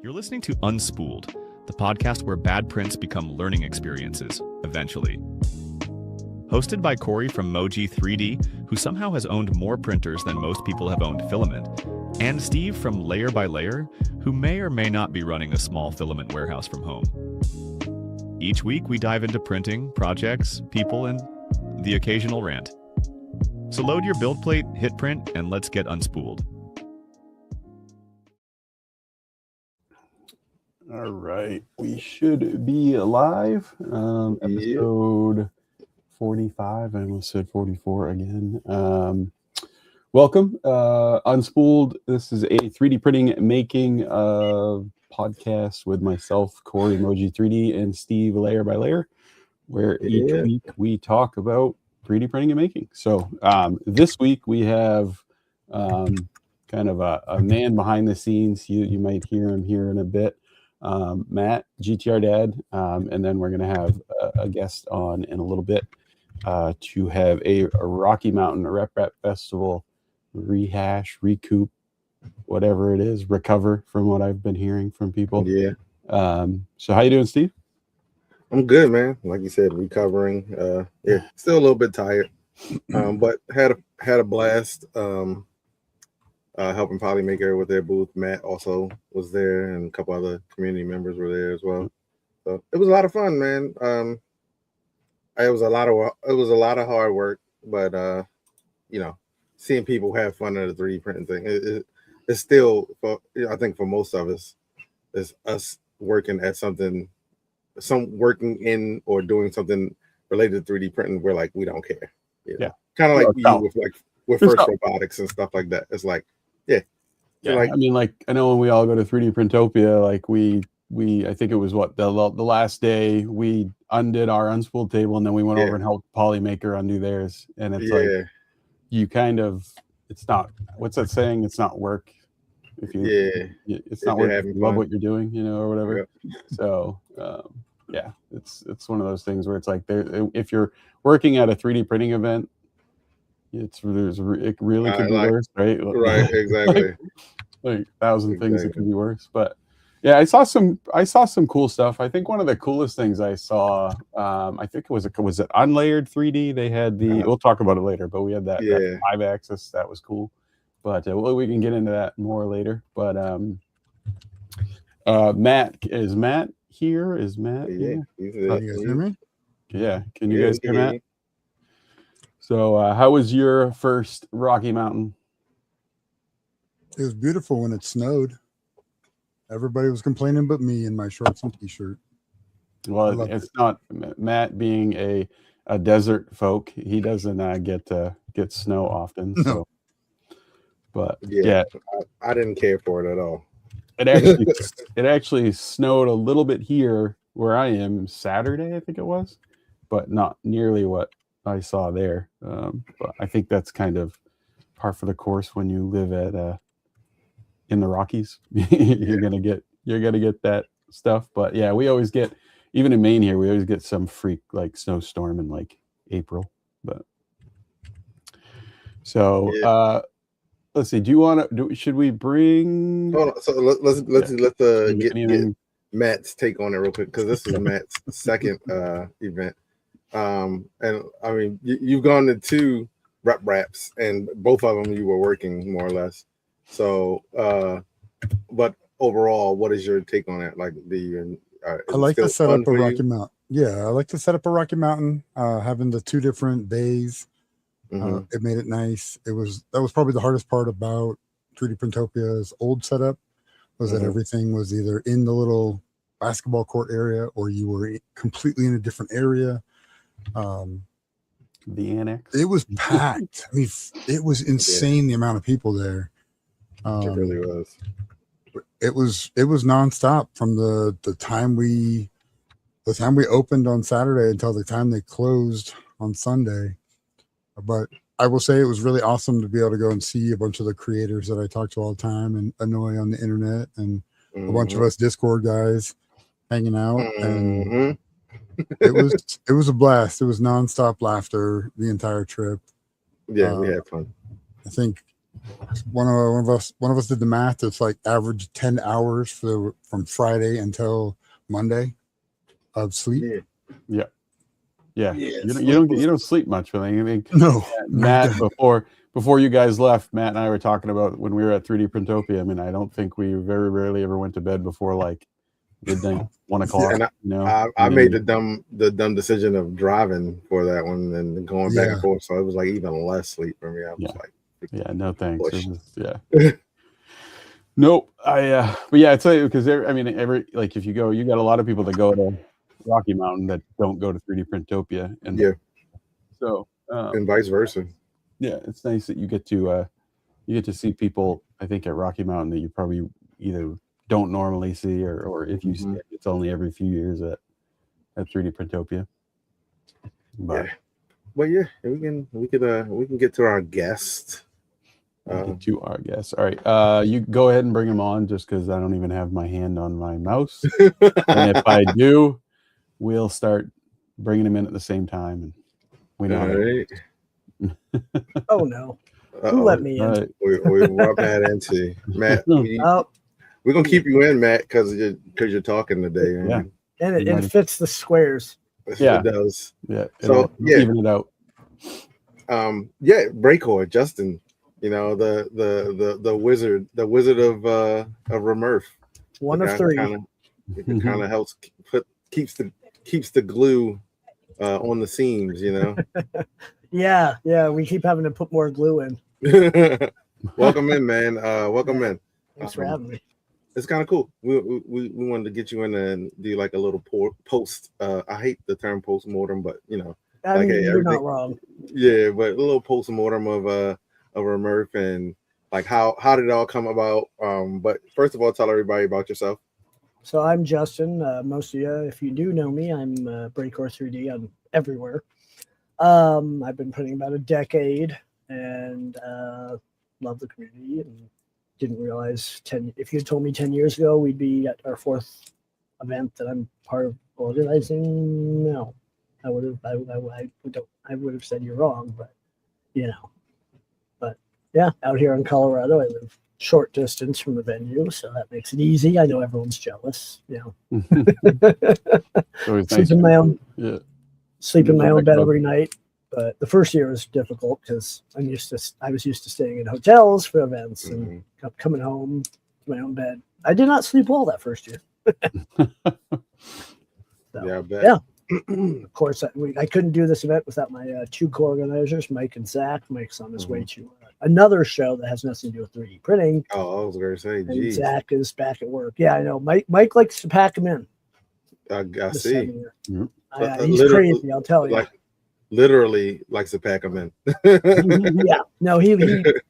You're listening to Unspooled, the podcast where bad prints become learning experiences, eventually. Hosted by Corey from Moji 3D, who somehow has owned more printers than most people have owned filament, and Steve from Layer by Layer, who may or may not be running a small filament warehouse from home. Each week, we dive into printing, projects, people, and the occasional rant. So load your build plate, hit print, and let's get unspooled. All right, we should be live. Episode 45. I almost said 44 again. Welcome, Unspooled. This is a 3D printing making podcast with myself, Corey Moji 3D, and Steve Layer by Layer, where each week we talk about 3D printing and making. So this week we have kind of a man behind the scenes. You might hear him here in a bit. Matt, GTR Dad, and then we're going to have a guest on in a little bit to have a Rocky Mountain Rep Festival recoup, whatever it is, recover from what I've been hearing from people. Yeah. So how you doing, Steve? I'm good, man. Like you said, recovering. Still a little bit tired, but had a blast. Helping Polymaker with their booth. Matt also was there, and a couple other community members were there as well. So it was a lot of fun, man. It was a lot of hard work, but seeing people have fun at a 3D printing thing, it's still, I think for most of us, is us working at something, working in or doing something related to 3D printing. We're like, we don't care. You know? Yeah. Kind of like No, you with first robotics and stuff like that. It's like, yeah. Like, I mean, like, I know when we all go to 3D Printopia, like we I think it was the last day we undid our Unspooled table, and then we went over and helped Polymaker undo theirs. And it's like, you kind of, it's not, what's that saying? It's not work. It's not work if you love what you're doing, you know, or whatever. Yeah. So, yeah, it's one of those things where it's like, if you're working at a 3D printing event, it really could be worse, right? Right, exactly. like 1,000 things that could be worse. But yeah, I saw some cool stuff. I think one of the coolest things I saw, I think was it Unlayered 3D. They had we'll talk about it later, but we had that 5-axis. That was cool. But we can get into that more later. But Matt here? Is Matt here? You guys hear me? Yeah. Can you guys hear Matt? So how was your first Rocky Mountain? It was beautiful when it snowed. Everybody was complaining but me in my shorts and t-shirt. Well, it's not Matt being a desert folk. He doesn't get snow often. So. No. But yeah, I didn't care for it at all. It actually snowed a little bit here where I am Saturday, I think it was, but not nearly what I saw there. But I think that's kind of par for the course when you live at in the Rockies. You're gonna get that stuff. But yeah, we always get, even in Maine here, we always get some freak like snowstorm in like April. But so let's see. Do you want to? Should we bring? Hold on. So let's get Matt's take on it real quick, because this is Matt's second event. And I mean, you've gone to 2 wraps, and both of them you were working more or less. So, but overall, what is your take on it? Like I like the setup of Rocky Mountain. Yeah, I like the setup of Rocky Mountain. Having the 2 different bays. It made it nice. That was probably the hardest part about 3D Printopia's old setup, was that everything was either in the little basketball court area or you were completely in a different area. The annex. It was packed. I mean, it was insane the amount of people there. It really was. It was nonstop from the time we opened on Saturday until the time they closed on Sunday. But I will say it was really awesome to be able to go and see a bunch of the creators that I talk to all the time and annoy on the internet, and a bunch of us Discord guys hanging out. And it was a blast. It was nonstop laughter the entire trip. Yeah, we had fun. I think one of us did the math. It's like average 10 hours from Friday until Monday of sleep. Yeah. You don't sleep much. I mean, no. Matt, before you guys left, Matt and I were talking about when we were at 3D Printopia. I mean, I don't think we very rarely ever went to bed before like midnight, 1 o'clock. And I made the dumb decision of driving for that one and going back and forth, so it was like even less sleep for me. I was like, no thanks. Nope. But yeah, I tell you, because if you go, you got a lot of people that go to Rocky Mountain that don't go to 3D Printopia, and so and vice versa. Yeah, it's nice that you get to see people, I think, at Rocky Mountain that you probably either don't normally see, or if you see it, it's only every few years at 3D Printopia. But we can get to our guest. All right, you go ahead and bring him on, just because I don't even have my hand on my mouse, and if I do, we'll start bringing him in at the same time, and we know. Oh no! Who let me in? Right. We brought Matt into Matt. We're gonna keep you in, Matt, because you're talking today. Yeah, and it fits the squares. It does. Yeah. So even it out. Breakcore, Justin. You know, the wizard of RMRRF. One of 3. Kind of helps keeps the glue on the seams, you know. Yeah, we keep having to put more glue in. Welcome in, man. Welcome in. Thanks for having me. it's kind of cool. We wanted to get you in and do like a little post. I hate the term post mortem, but you know, I like mean, hey, you're not wrong. Yeah, but a little post mortem of Murph and like how did it all come about? But first of all, tell everybody about yourself. So I'm Justin. Most of you, if you do know me, I'm Breakcore 3D. I'm everywhere. I've been putting about a decade and love the community and didn't realize if you had told me 10 years ago we'd be at our 4th event that I'm part of organizing, no. I would have said you're wrong, but you know. But yeah, out here in Colorado, I live short distance from the venue, so that makes it easy. I know everyone's jealous, you know. Sleep in my own bed every night. But the first year was difficult because I was used to staying in hotels for events and coming home to my own bed. I did not sleep well that first year. So, yeah, I bet. Yeah. Of course, I couldn't do this event without my 2 co-organizers, Mike and Zach. Mike's on his way to another show that has nothing to do with 3D printing. Oh, I was going to say, and Zach is back at work. Yeah, I know. Mike likes to pack them in. I see. He's crazy, I'll tell you. Like, literally likes to pack them in. Yeah. No, he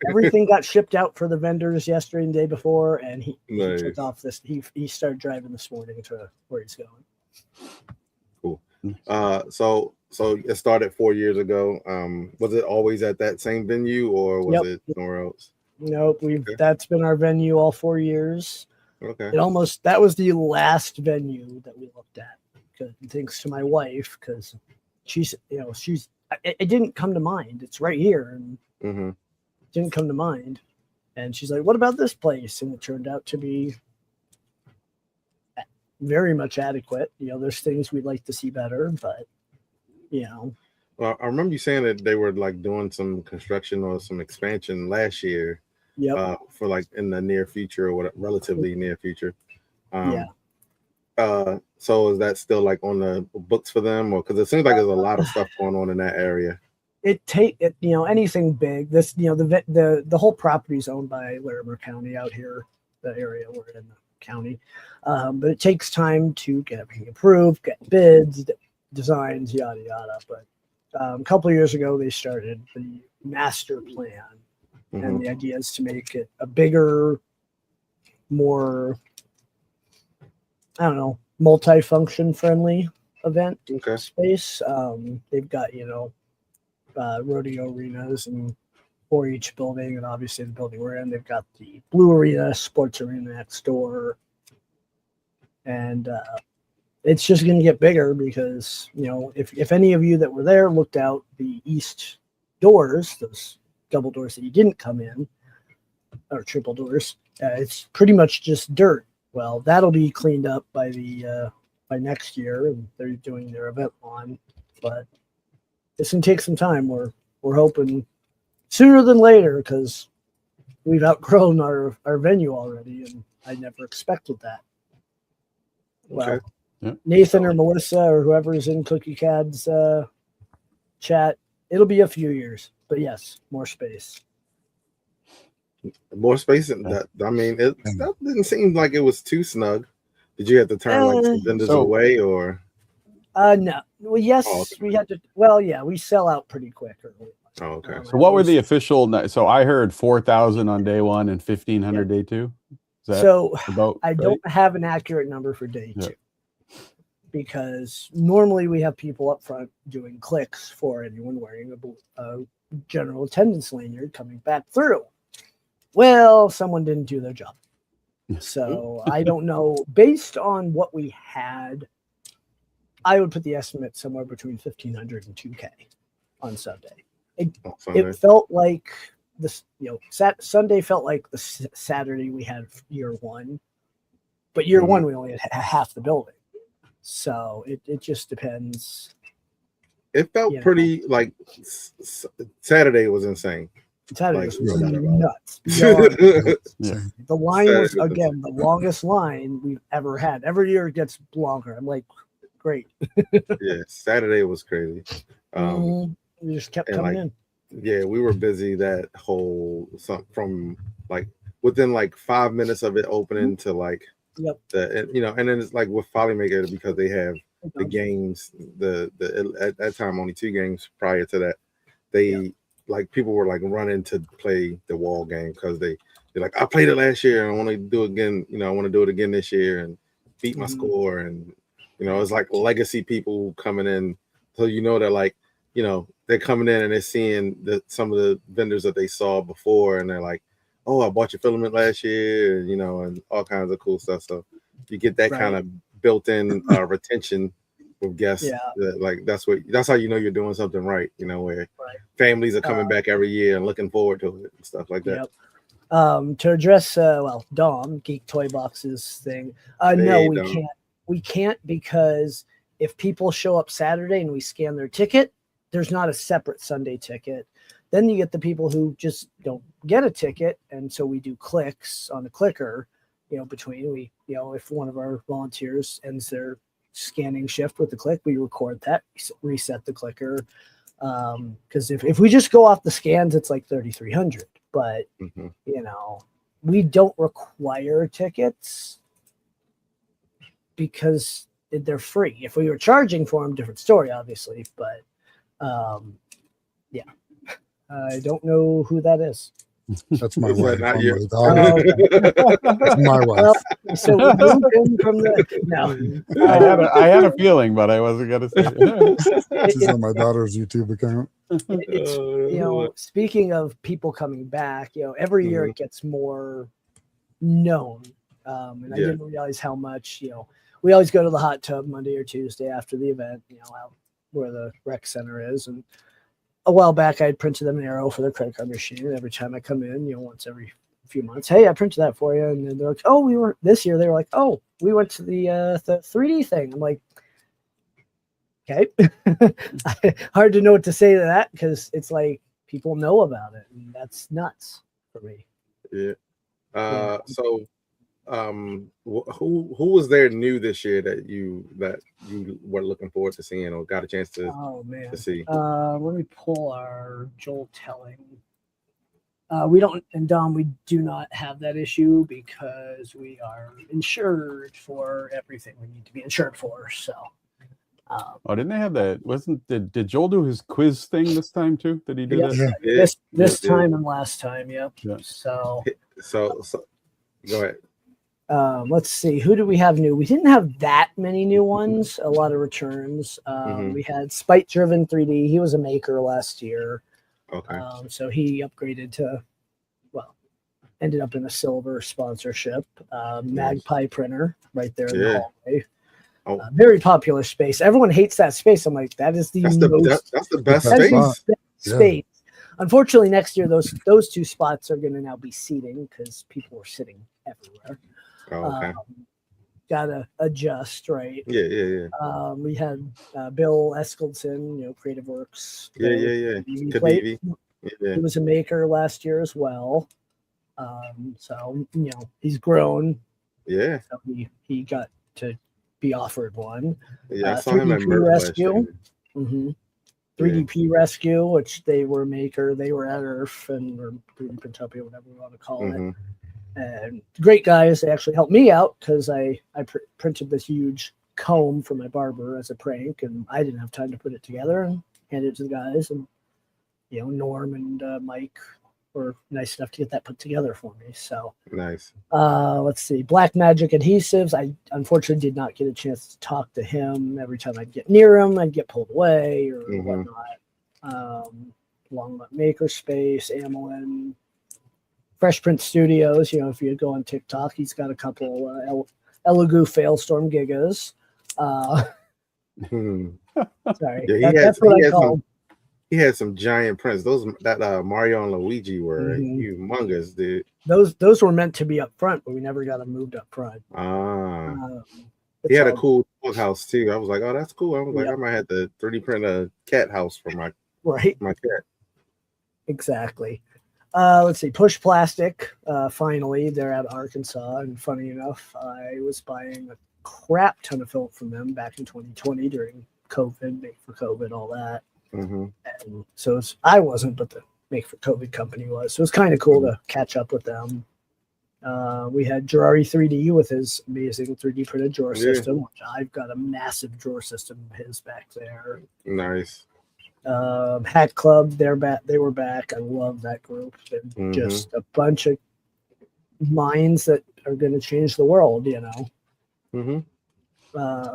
everything got shipped out for the vendors yesterday and the day before, and he took off this. He started driving this morning to where he's going. Cool. So it started 4 years ago. Was it always at that same venue or was it somewhere else? Nope. That's been our venue all 4 years. Okay. That was the last venue that we looked at. Thanks to my wife, because it didn't come to mind. It's right here, and it didn't come to mind. And she's like, "What about this place?" And it turned out to be very much adequate. There's things we'd like to see better, but Well, I remember you saying that they were like doing some construction or some expansion last year. Yep. For like in the near future or relatively near future. So is that still like on the books for them, or because it seems like there's a lot of stuff going on in that area? Anything big. This the whole property is owned by Larimer County out here, the area we're in the county, but it takes time to get everything approved, get bids, designs, yada yada. But a couple of years ago they started the master plan, and the idea is to make it a bigger, more, I don't know, multi-function friendly event space. They've got rodeo arenas for each building, and obviously the building we're in, they've got the blue arena, sports arena next door, and it's just going to get bigger because if any of you that were there looked out the east doors, those double doors that you didn't come in, or triple doors, it's pretty much just dirt. Well, that'll be cleaned up by next year, and they're doing their event lawn. But it's gonna take some time. We're hoping sooner than later because we've outgrown our venue already, and I never expected that. Well, Nathan or Melissa or whoever's in Cookie Cad's chat, it'll be a few years, but yes, more space. More space than that. I mean, that didn't seem like it was too snug. Did you have to turn like some vendors away, or? No. Well, yes, we had to. Well, yeah, we sell out pretty quick. Oh, okay. So what were the official? So I heard 4,000 on day 1 and 1,500 day 2. I don't have an accurate number for day 2 because normally we have people up front doing clicks for anyone wearing a general attendance lanyard coming back through. Well, someone didn't do their job. So I don't know. Based on what we had, I would put the estimate somewhere between 1,500 and 2K on Sunday. It felt like this, Sunday felt like the Saturday we had year 1, but year 1 we only had half the building. So it just depends. It felt pretty like Saturday was insane. Saturday was nuts. The line was, again, the longest line we've ever had. Every year it gets longer. I'm like, great. Saturday was crazy. We just kept coming in. Yeah, we were busy that whole from like within like 5 minutes of it opening to like Yep. and then it's like with Follymaker because they have the games. At that time only 2 games prior to that. They like people were like running to play the wall game because they're like, I played it last year and I want to do it again. I want to do it again this year and beat my score. And it's like legacy people coming in, so that like they're coming in and they're seeing some of the vendors that they saw before, and they're like, oh, I bought your filament last year, and all kinds of cool stuff. So you get that kind of built-in retention with guests. Like that's how you're doing something right. Where families are coming back every year and looking forward to it and stuff like that. To address Dom Geek Toy Boxes thing, no, we can't. We can't because if people show up Saturday and we scan their ticket, there's not a separate Sunday ticket. Then you get the people who just don't get a ticket, and so we do clicks on the clicker. Between if one of our volunteers ends their scanning shift with the click, we record that, reset the clicker. Because if we just go off the scans, it's like 3,300. But we don't require tickets because they're free. If we were charging for them, different story, obviously. But I don't know who that is. That's my wife. Not you. That's my wife. Well, so we moved in from the I had a feeling, but I wasn't gonna say it. She's on my daughter's YouTube account. It's speaking of people coming back, every year it gets more known. And I didn't realize how much, we always go to the hot tub Monday or Tuesday after the event, out where the rec center is. And a while back, I had printed them an arrow for their credit card machine. And every time I come in, once every few months, hey, I printed that for you. And then they're like, oh, this year, they were like, oh, we went to the 3D thing. I'm like, okay. Hard to know what to say to that because it's like people know about it. And that's nuts for me. Yeah. So who was there new this year that you were looking forward to seeing or got a chance to see? Let me pull our Joel Telling. We don't, and Dom, we do not have that issue because we are insured for everything we need to be insured for. So didn't they have that? Did Joel do his quiz thing this time too? Did he do that? This time and last time, yep. Yeah. So go ahead. Let's see, who do we have new? We didn't have that many new ones, a lot of returns. We had Spite Driven 3D. He was a maker last year. Okay. So he upgraded to, ended up in a silver sponsorship. Magpie Printer right there in the hallway. Very popular space. Everyone hates that space. I'm like, that's the best space. Space. Unfortunately, next year those 2 spots are going to now be seating because people are sitting everywhere. Okay. Gotta adjust, right? Yeah. We had Bill Eskildson, Creative Works. Yeah. He was a maker last year as well. So he's grown. Yeah. So he got to be offered one. Yeah, I saw him at Rescue. 3DP Rescue, which they were a maker. They were at IRF or 3D Printopia, whatever we want to call it. And great guys. They actually helped me out because I printed this huge comb for my barber as a prank, and I didn't have time to put it together and hand it to the guys. And Norm and Mike were nice enough to get that put together for me. So nice. Let's see, Black Magic Adhesives. I unfortunately did not get a chance to talk to him. Every time I'd get near him, I'd get pulled away or whatnot. Longmont Makerspace, Amelin. Fresh Print Studios, if you go on TikTok, he's got a couple Elegoo Failstorm Gigas. Sorry, that's what I call them. He had some giant prints. Those that Mario and Luigi were humongous, dude. Those were meant to be up front, but we never got them moved up front. He had a cool dog house too. I was like, oh, that's cool. I was like, I might have to 3D print a cat house for my cat. Exactly. Let's see, Push Plastic. Finally, they're at Arkansas, and funny enough, I was buying a crap ton of film from them back in 2020 during COVID, Make for COVID, all that. And so I wasn't, but the Make for COVID company was. So it was kind of cool to catch up with them. We had Girardi 3D with his amazing 3D printed drawer Yeah. system, which I've got a massive drawer system of his back there. Nice. Hat Club, they're back. They were back. I love that group. They're just a bunch of minds that are going to change the world, you know. Mm-hmm.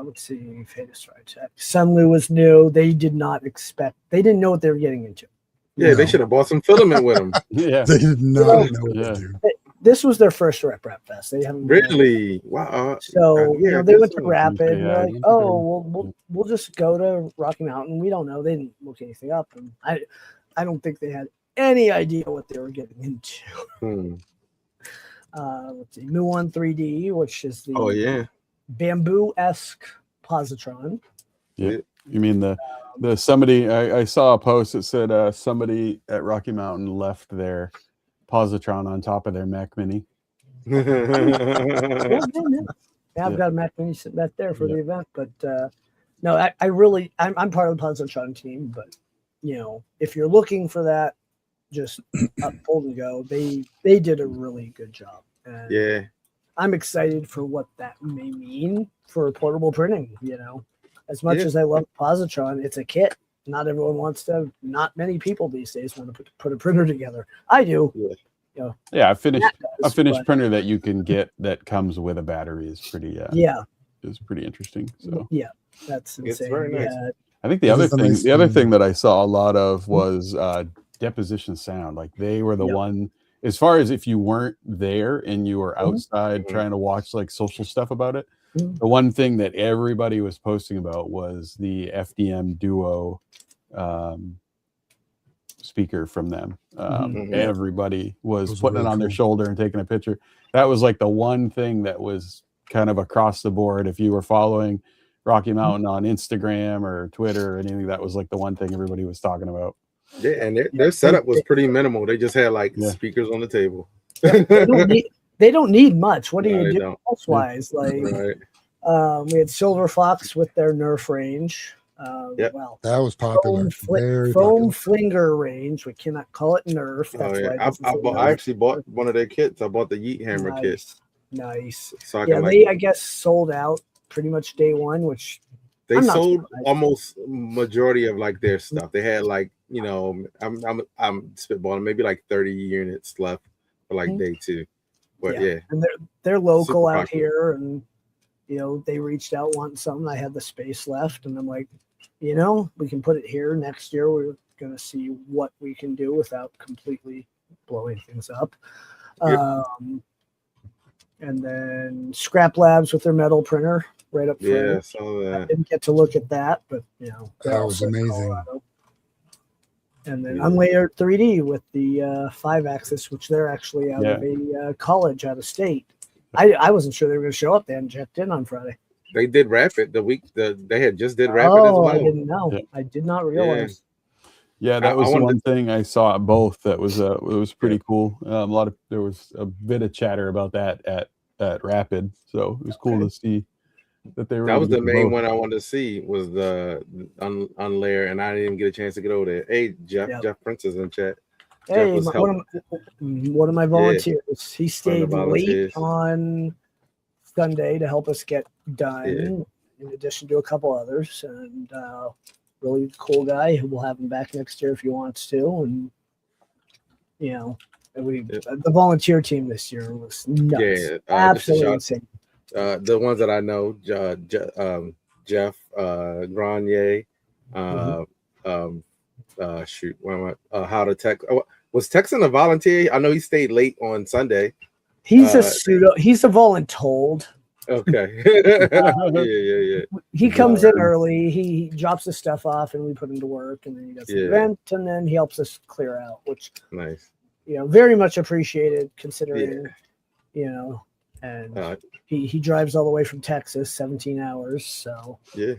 Let's see. Famous Ride Check. Sunlu was new. They didn't know what they were getting into. Yeah, they should have bought some filament with them. Yeah. They did not know what to do. This was their first Rep Fest. They haven't Really? Wow. So yeah, you know, they went to so. Rapid. And Yeah, they're I like, went to oh, them. we'll just go to Rocky Mountain. We don't know. They didn't look anything up, and I don't think they had any idea what they were getting into. Let's see, Muon 3D, which is the bamboo-esque positron. Yeah. You mean the somebody I saw a post that said somebody at Rocky Mountain left their positron on top of their Mac Mini. Yeah, I've got a Mac Mini sitting back there for the event, but no, I'm part of the positron team. But you know, if you're looking for that, just up, hold and go. They did a really good job. And Yeah. I'm excited for what that may mean for portable printing. You know, as much as I love positron, it's a kit. Not everyone wants to. Not many people these days want to put a printer together. I do. Yeah. You know, Yeah, a finished but- printer that you can get that comes with a battery is pretty is pretty interesting. So yeah, that's insane. It's very nice. Yeah. I think the other thing that I saw a lot of was deposition sound. Like they were the one, as far as if you weren't there and you were outside trying to watch like social stuff about it, the one thing that everybody was posting about was the FDM Duo speaker from them. Everybody was putting it on their shoulder and taking a picture. That was like the one thing that was kind of across the board. If you were following Rocky Mountain on Instagram or Twitter or anything, that was like the one thing everybody was talking about. Yeah, and their setup was pretty minimal. They just had like speakers on the table. They don't need much. What do you do don't. elsewise? Like we had Silver Fox with their Nerf range. Well, that was popular. Foam Flinger range. We cannot call it Nerf. That's I actually bought one of their kits. I bought the Yeet Hammer kit. Nice. So I guess sold out pretty much day one, which they sold almost majority of like their stuff. They had like, you know, I'm spitballing, maybe like 30 units left for like day two. But and they're local out here, and you know, they reached out wanting something. I had the space left, and I'm like, you know, we can put it here. Next year we're gonna see what we can do without completely blowing things up. And then Scrap Labs with their metal printer right up front. Yeah, I saw that. I didn't get to look at that, but you know, that was amazing. Colorado. And then Unlayered 3D with the 5-axis, which they're actually out of a college out of state. I wasn't sure they were going to show up. They hadn't checked in on Friday. They did Rapid the week. They had just did Rapid as well. I didn't know. Yeah. I did not realize. Yeah, that was the one thing I saw at both. That was it was pretty cool. There was a bit of chatter about that at Rapid, so it was cool to see that they were. That was the main one I wanted to see was the Unlayer, and I didn't even get a chance to get over there. Hey, Jeff Prince is in chat. Hey, one of my volunteers. Yeah. He stayed late on Sunday to help us get done, in addition to a couple others, and really cool guy who will have him back next year if he wants to. And you know, the volunteer team this year was nuts, absolutely insane. The ones that I know, Jeff Grenier, shoot, how to tech. Was Texan a volunteer? I know he stayed late on Sunday. He's he's a voluntold. Okay. yeah. He comes in early. He drops his stuff off, and we put him to work, and then he does the event, and then he helps us clear out, which nice. You know, very much appreciated considering, you know, and he drives all the way from Texas, 17 hours. So yeah.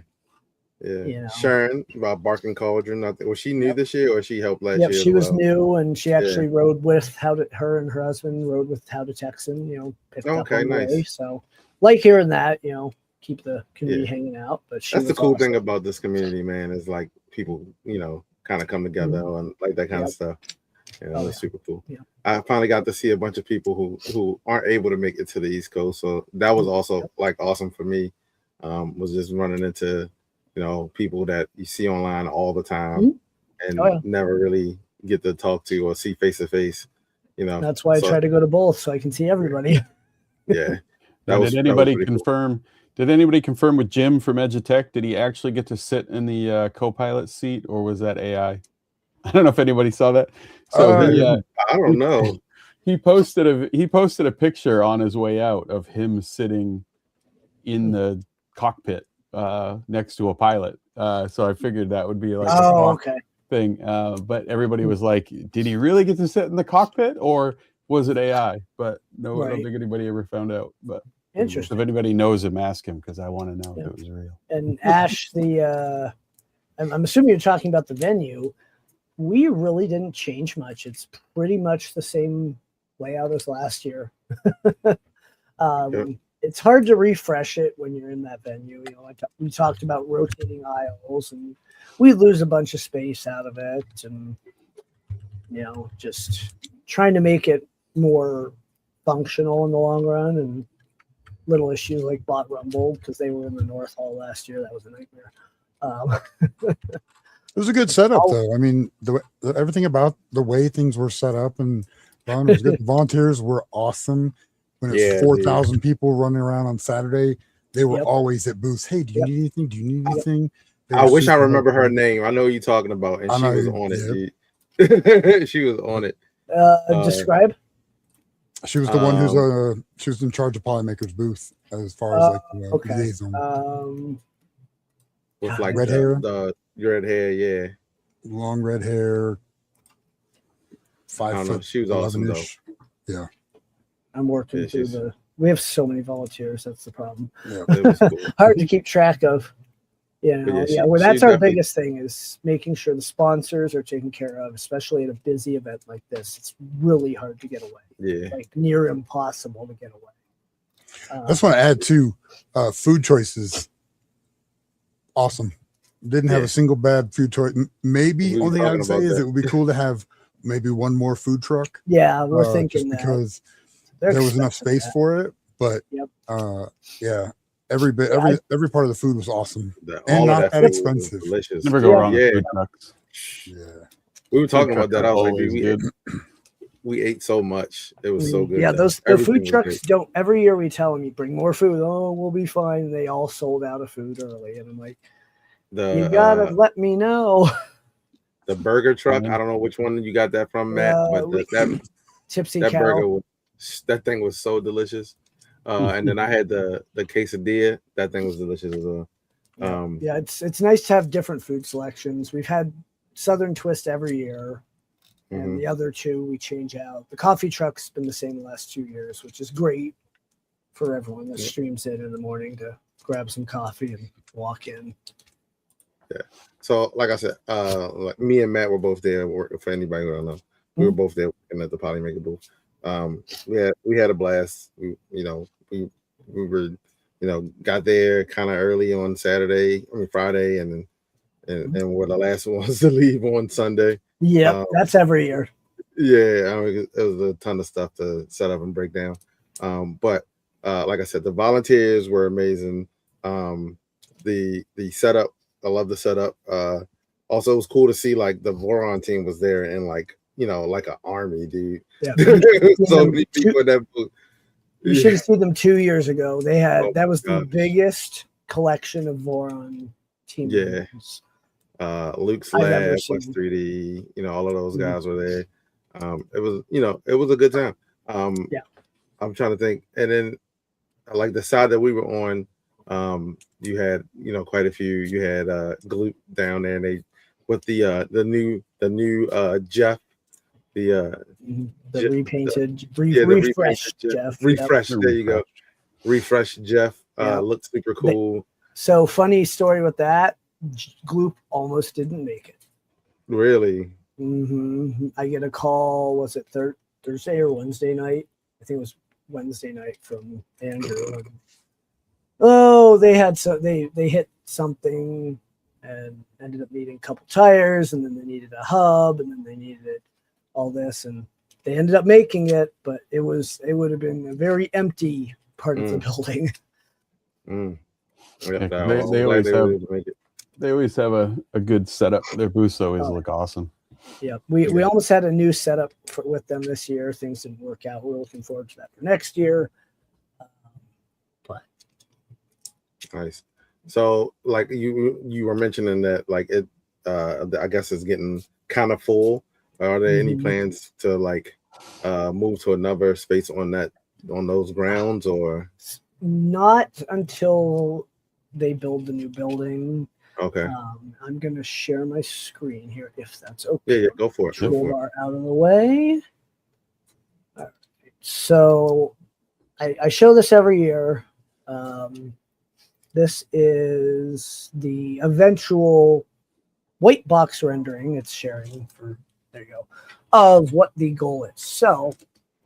You know. Sharon about Barking Cauldron. Was she new this year, or she helped last year? Yeah, she was new, and she actually rode with her and her husband rode with How to Texan. You know, picked up on the way. So, like hearing that, you know, keep the community hanging out. But that's the cool thing about this community, man. Is like people, you know, kind of come together and like that kind of stuff. Yeah, that was super cool. Yeah. I finally got to see a bunch of people who aren't able to make it to the East Coast, so that was also like awesome for me. Was just running into people that you see online all the time and never really get to talk to or see face to face. That's why I try to go to both so I can see everybody. Yeah. Did anybody confirm? Cool. Did anybody confirm with Jim from Edutech? Did he actually get to sit in the co-pilot seat, or was that AI? I don't know if anybody saw that. So I don't know. He posted a picture on his way out of him sitting in the cockpit next to a pilot. So I figured that would be like a thing. But everybody was like, "Did he really get to sit in the cockpit, or was it AI?" But no, I don't think anybody ever found out. But interesting. If anybody knows him, ask him, because I want to know if it was real. And Ash, I'm assuming you're talking about the venue. We really didn't change much. It's pretty much the same layout as last year. It's hard to refresh it when you're in that venue. We talked about rotating aisles, and we lose a bunch of space out of it, and just trying to make it more functional in the long run. And little issues like Bot Rumble, because they were in the North Hall last year. That was a nightmare. It was a good setup, though. I mean, everything about the way things were set up and done was good. The volunteers were awesome. When it's 4,000 people running around on Saturday, they were always at booths. Hey, do you need anything? Do you need anything? I wish I remember her name. I know who you're talking about, and she was on it. She was on it. Describe. She was the one who's she was in charge of Polymaker's booth as far as like the liaison. With like red hair. The red hair, yeah. Long red hair. 5 foot. She was awesome though. Yeah. I'm working through we have so many volunteers. That's the problem. Yeah, it was cool. Hard to keep track of. Well, that's our biggest thing, is making sure the sponsors are taken care of, especially at a busy event like this. It's really hard to get away. Yeah. Like near impossible to get away. I just want to add too, food choices. Awesome. Didn't have a single bad food choice. Maybe only thing I would say is it would be cool to have maybe one more food truck. Yeah, we're thinking that. Because there was enough space for it. But every part of the food was awesome and not that expensive. Delicious. Never go wrong with food trucks. Yeah. We were talking about that. I was like, we ate so much. It was so good. Yeah, the food trucks don't. Every year we tell them, you bring more food. Oh, we'll be fine. And they all sold out of food early, and I'm like, you gotta let me know. The burger truck. I don't know which one you got that from, Matt, but that Tipsy that Cow. burger that thing was so delicious. And then I had the quesadilla. That thing was delicious as well. It's nice to have different food selections. We've had Southern Twist every year. And the other two we change out. The coffee truck's been the same the last 2 years, which is great for everyone that streams in the morning to grab some coffee and walk in. Yeah. So, like I said, like me and Matt were both there working. For anybody who don't know, we were both there working at the Polymaker booth. We had a blast. We were got there kind of early on Friday, and we're the last ones to leave on Sunday. Yeah, that's every year. Yeah, it was a ton of stuff to set up and break down. But like I said, the volunteers were amazing. The setup, I love the setup. Also, it was cool to see like the Voron team was there and like an army, dude. Yeah. So many people in that booth. You should have seen them 2 years ago. They had that was the biggest collection of Voron team members. Luke's Lab, West 3D, all of those guys were there. It was a good time. I'm trying to think. And then like the side that we were on, you had, quite a few. You had Gloop down there, and they with the new Jeff, the repainted, refreshed Jeff. Refreshed, there you go. Refreshed Jeff. Looked super cool. So funny story with that. Gloop almost didn't make it. Really? I get a call. Was it Thursday or Wednesday night? I think it was Wednesday night from Andrew. They hit something and ended up needing a couple tires, and then they needed a hub, and then they needed all this, and they ended up making it, but it would have been a very empty part of the building. Yeah, They always have a good setup. Their booths always look awesome. Yeah, we almost had a new setup with them this year. Things didn't work out. We're looking forward to that for next year. But nice. So, like you were mentioning that, like it, I guess it's getting kind of full. Are there any plans to like move to another space on those grounds, or not until they build the new building? Okay. I'm going to share my screen here if that's okay. Yeah, go for it. Toolbar out of the way. All right. So I show this every year. This is the eventual white box rendering. It's sharing for, there you go, of what the goal is. So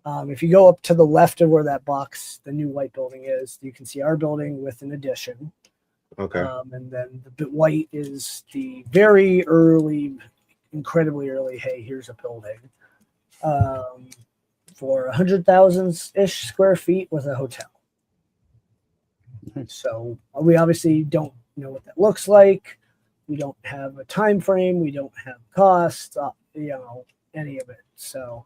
if you go up to the left of where that box, the new white building is, you can see our building with an addition. Okay. And then the white is the very early, incredibly early, hey, here's a building for 100,000-ish square feet with a hotel. So we obviously don't know what that looks like. We don't have a time frame. We don't have costs, any of it. So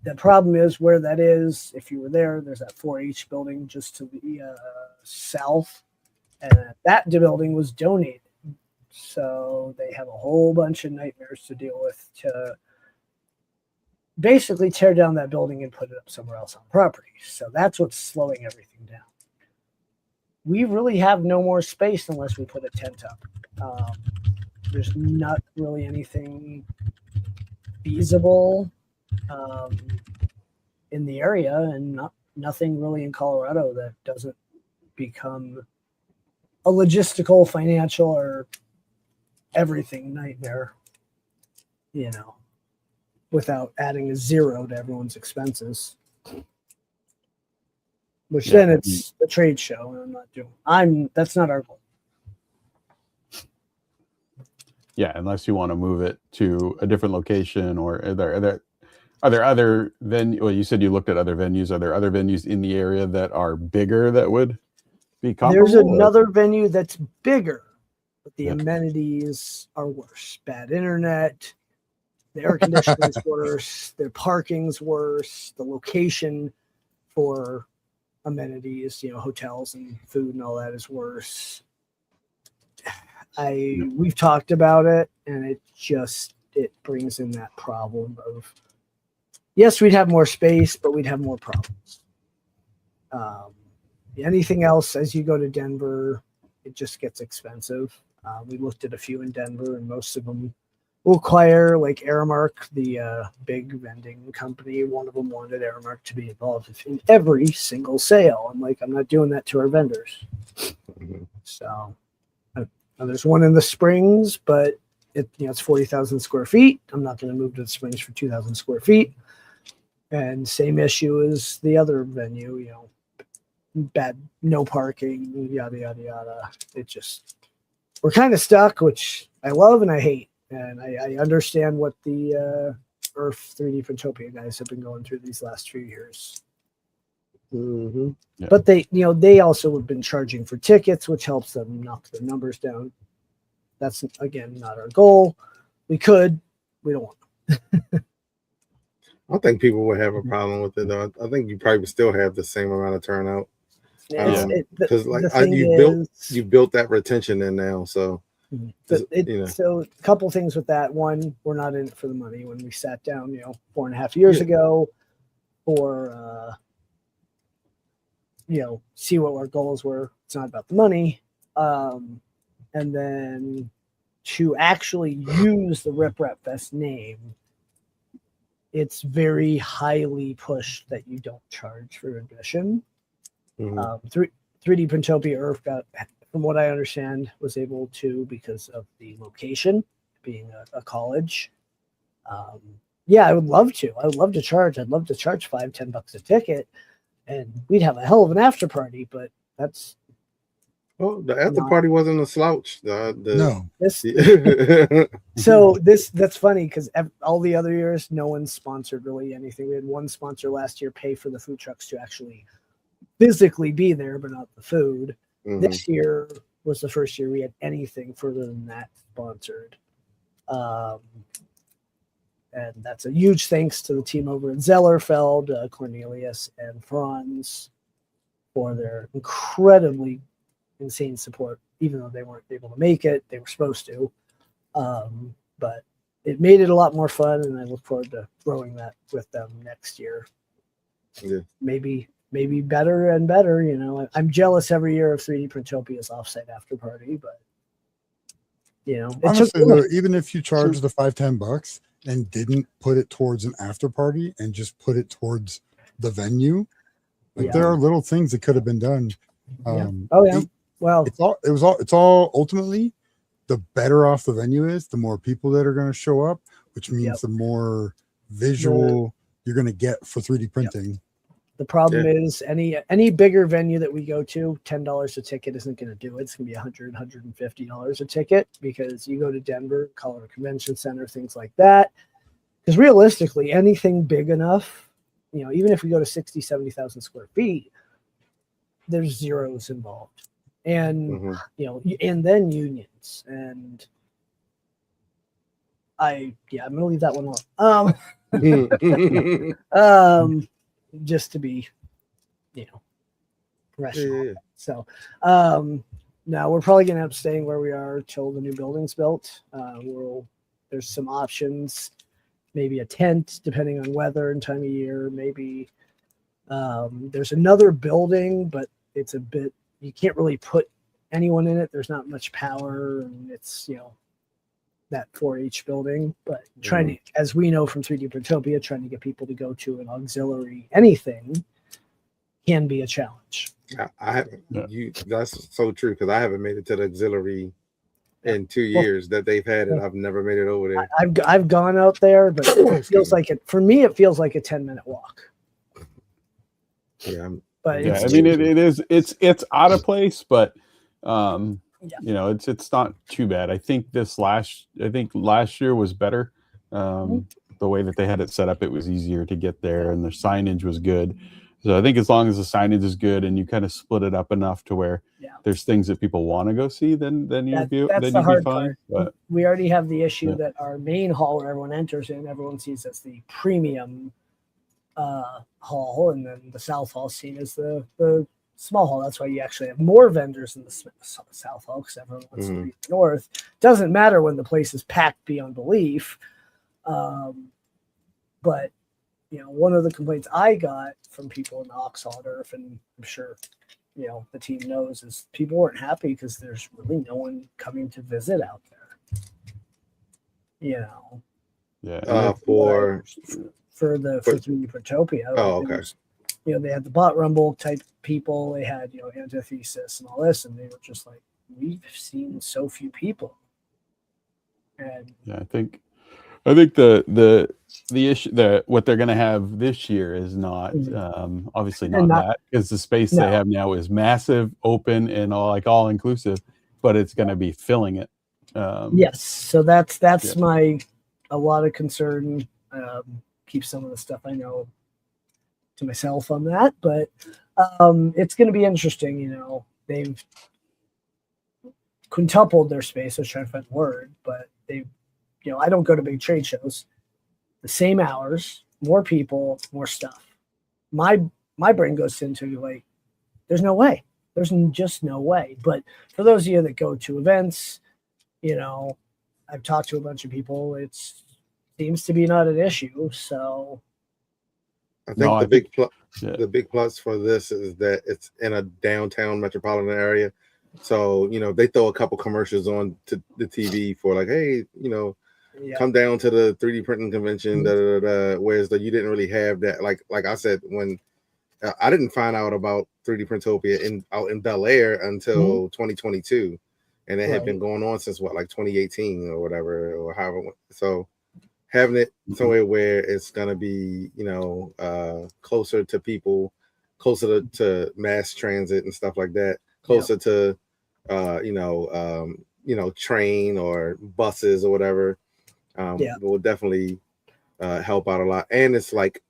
the problem is where that is. If you were there, there's that 4-H building just to the south. And that building was donated. So they have a whole bunch of nightmares to deal with to basically tear down that building and put it up somewhere else on property. So that's what's slowing everything down. We really have no more space unless we put a tent up. There's not really anything feasible in the area, and nothing really in Colorado that doesn't become a logistical, financial, or everything nightmare, without adding a zero to everyone's expenses. Which then it's a trade show, and I'm not doing. That's not our goal. Yeah, unless you want to move it to a different location, or are there other venues? Well, you said you looked at other venues. Are there other venues in the area that are bigger that would be comparable? There's another venue that's bigger, but the amenities are worse. Bad internet, the air conditioning's worse, the parking's worse, the location for amenities, hotels and food and all that is worse. We've talked about it, and it brings in that problem of, yes, we'd have more space, but we'd have more problems. Anything else, as you go to Denver, it just gets expensive. We looked at a few in Denver, and most of them require, like Aramark, the big vending company. One of them wanted Aramark to be involved in every single sale. I'm like, I'm not doing that to our vendors. So there's one in the Springs, but it's 40,000 square feet. I'm not going to move to the Springs for 2,000 square feet. And same issue as the other venue, bad, no parking, yada, yada, yada. We're kind of stuck, which I love and I hate. And I understand what the Earth 3D Printopia guys have been going through these last few years. Yeah. But they also have been charging for tickets, which helps them knock their numbers down. That's, again, not our goal. We don't want to. I don't think people would have a problem with it, though. I think you probably still have the same amount of turnout. Because you built that retention in now, so. So a couple things with that. One, we're not in it for the money. When we sat down, 4.5 years ago, or see what our goals were. It's not about the money. And then to actually use the Rip Rap Fest name, it's very highly pushed that you don't charge for admission. 3D Printopia Earth got, from what I understand, was able to because of the location being a college. I would love to. I would love to charge. I'd love to charge $5-10 a ticket, and we'd have a hell of an after party. But that's Oh, the after Not- party wasn't a slouch. No, This Yeah. so that's funny because all the other years no one sponsored really anything. We had one sponsor last year pay for the food trucks to actually physically be there, but not the food. This year was the first year we had anything further than that sponsored. And that's a huge thanks to the team over at Zellerfeld, Cornelius, and Franz for their incredibly insane support, even though they weren't able to make it. They were supposed to. But it made it a lot more fun, and I look forward to growing that with them next year. Yeah. Maybe better and better. You know, I'm jealous every year of 3D Printopia's offsite after party, but you know, honestly, though, even if you charge the $5-10 and didn't put it towards an after party and just put it towards the venue, like there are little things that could have been done. Well, it's all ultimately, the better off the venue is, the more people that are going to show up, which means the more visual you're going to get for 3D printing. The problem is any bigger venue that we go to, $10 a ticket isn't going to do it. It's going to be $150 a ticket, because you go to Denver, Colorado Convention Center, things like that. Because realistically, anything big enough, you know, even if we go to 60, 70,000 square feet, there's zeros involved. And, you know, and then unions. And I'm going to leave that one alone. Just to be, you know, rational. So now we're probably going to end up staying where we are till the new building's built. There's some options, maybe a tent depending on weather and time of year. Maybe there's another building, but it's a bit, you can't really put anyone in it. There's not much power, and it's, you know, that 4-H building, but trying to, as we know from 3D Printopia, trying to get people to go to an auxiliary anything can be a challenge. I haven't. That's so true, because I haven't made it to the auxiliary in 2 years that they've had it. I've never made it over there. I've gone out there, but it feels like it for me. It feels like a 10-minute walk. Yeah, but yeah. I mean, it's out of place, but you know, it's not too bad. I think last year was better. The way that they had it set up, it was easier to get there, and the signage was good. So I think as long as the signage is good and you kind of split it up enough to where there's things that people want to go see, then you'd be fine. Part. But we already have the issue that our main hall where everyone enters in, everyone sees as the premium hall, and then the South Hall seen as the small hall. That's why you actually have more vendors in the South Hall, because everyone wants to be north. Doesn't matter when the place is packed beyond belief. But you know, one of the complaints I got from people in the RMRRF, and I'm sure you know the team knows, is people weren't happy because there's really no one coming to visit out there. You know, for 3D Printopia. Oh, okay. You know, they had the Bot Rumble type people. They had, you know, Antithesis and all this, and they were just like, we've seen so few people. And yeah, I think the issue that what they're going to have this year is not obviously not that, because the space they have now is massive, open, and all inclusive, but it's going to be filling it. Yes, so that's a lot of concern. Keep some of the stuff I know to myself on that, but it's going to be interesting. You know, they've quintupled their space. I was trying to find the word, but they've, you know, I don't go to big trade shows. The same hours, more people, more stuff. My brain goes into like, there's no way. There's just no way. But for those of you that go to events, you know, I've talked to a bunch of people. It seems to be not an issue. So I think the big plus for this is that it's in a downtown metropolitan area. So, you know, they throw a couple commercials on to the TV for like, hey, you know, come down to the 3D printing convention, whereas you didn't really have that. Like I said, when I didn't find out about 3D Printopia out in Bel Air until 2022, and it had been going on since 2018 or whatever, or however. So having it somewhere where it's gonna be, you know, closer to people, closer to mass transit and stuff like that, closer to train or buses or whatever, will definitely help out a lot. And it's like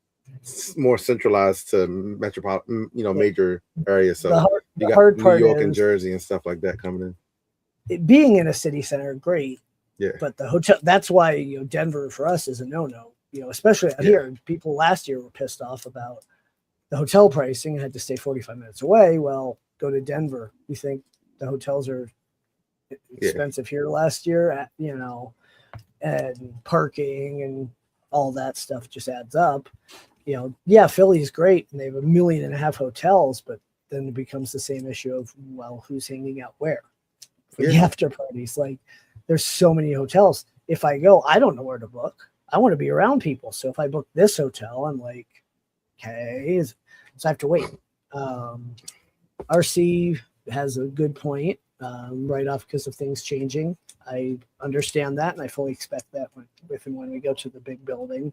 more centralized to metropolitan, major areas. So you got New York and Jersey and stuff like that coming in. Being in a city center, great. Yeah. But the hotel, that's why, Denver for us is a no-no, especially out here. People last year were pissed off about the hotel pricing and had to stay 45 minutes away. Well, go to Denver. You think the hotels are expensive here last year, and parking and all that stuff just adds up. Philly's great and they have 1.5 million hotels, but then it becomes the same issue of, well, who's hanging out where for the after parties? Like, there's so many hotels. If I go, I don't know where to book. I want to be around people. So if I book this hotel, I'm like, okay, so I have to wait. RC has a good point right off because of things changing. I understand that, and I fully expect that when we go to the big building.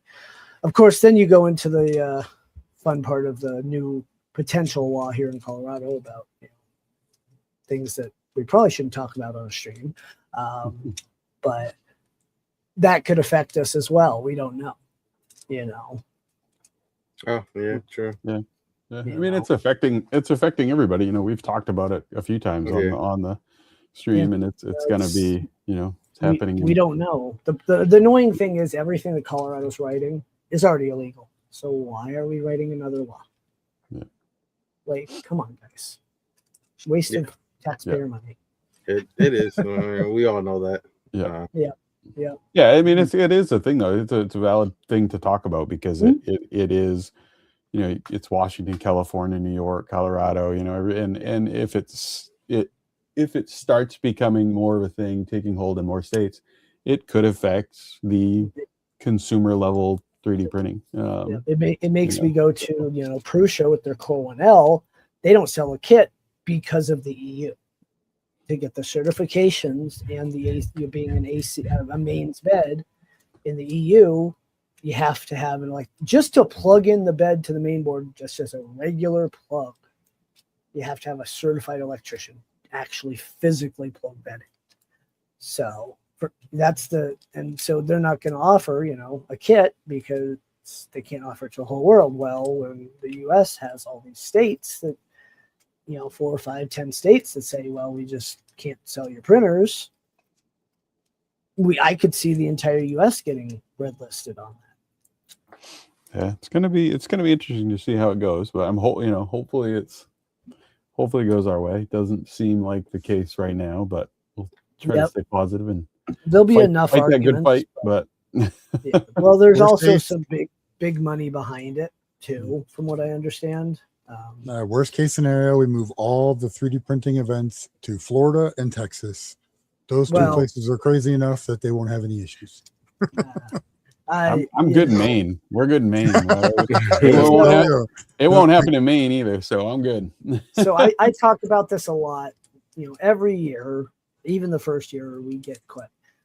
Of course, then you go into the fun part of the new potential law here in Colorado about things that we probably shouldn't talk about on a stream. But that could affect us as well. We don't know, Oh yeah, sure. Yeah. I mean, it's affecting everybody. We've talked about it a few times on the stream, and it's going to be, it's happening. We don't know. The annoying thing is everything that Colorado's writing is already illegal. So why are we writing another law? Yeah. Like, come on, guys. Wasting taxpayer money. It is. We all know that. Yeah. Yeah. I mean, it is a thing though. It's a valid thing to talk about because it is, it's Washington, California, New York, Colorado, and if it starts becoming more of a thing, taking hold in more states, it could affect the consumer level 3D printing. It makes me go to, Prusa with their Core 1L. They don't sell a kit because of the EU. To get the certifications and the being a mains bed in the EU, you have to have just to plug in the bed to the main board, just as a regular plug. You have to have a certified electrician actually physically plug that in. So so they're not going to offer, a kit because they can't offer it to the whole world. Well, when the US has all these states that, 4 or 5, 10 states that say, well, we just can't sell your printers. I could see the entire US getting red listed on that. Yeah, it's gonna be interesting to see how it goes, but hopefully it goes our way. It doesn't seem like the case right now, but we'll try to stay positive and there'll be enough fight arguments. That good fight, but well, there's also some big money behind it too, from what I understand. Worst case scenario, we move all the 3D printing events to Florida and Texas. Those two places are crazy enough that they won't have any issues. I'm good in Maine. We're good in Maine. It won't happen in Maine either, so I'm good. So I talk about this a lot. Every year, even the first year, we get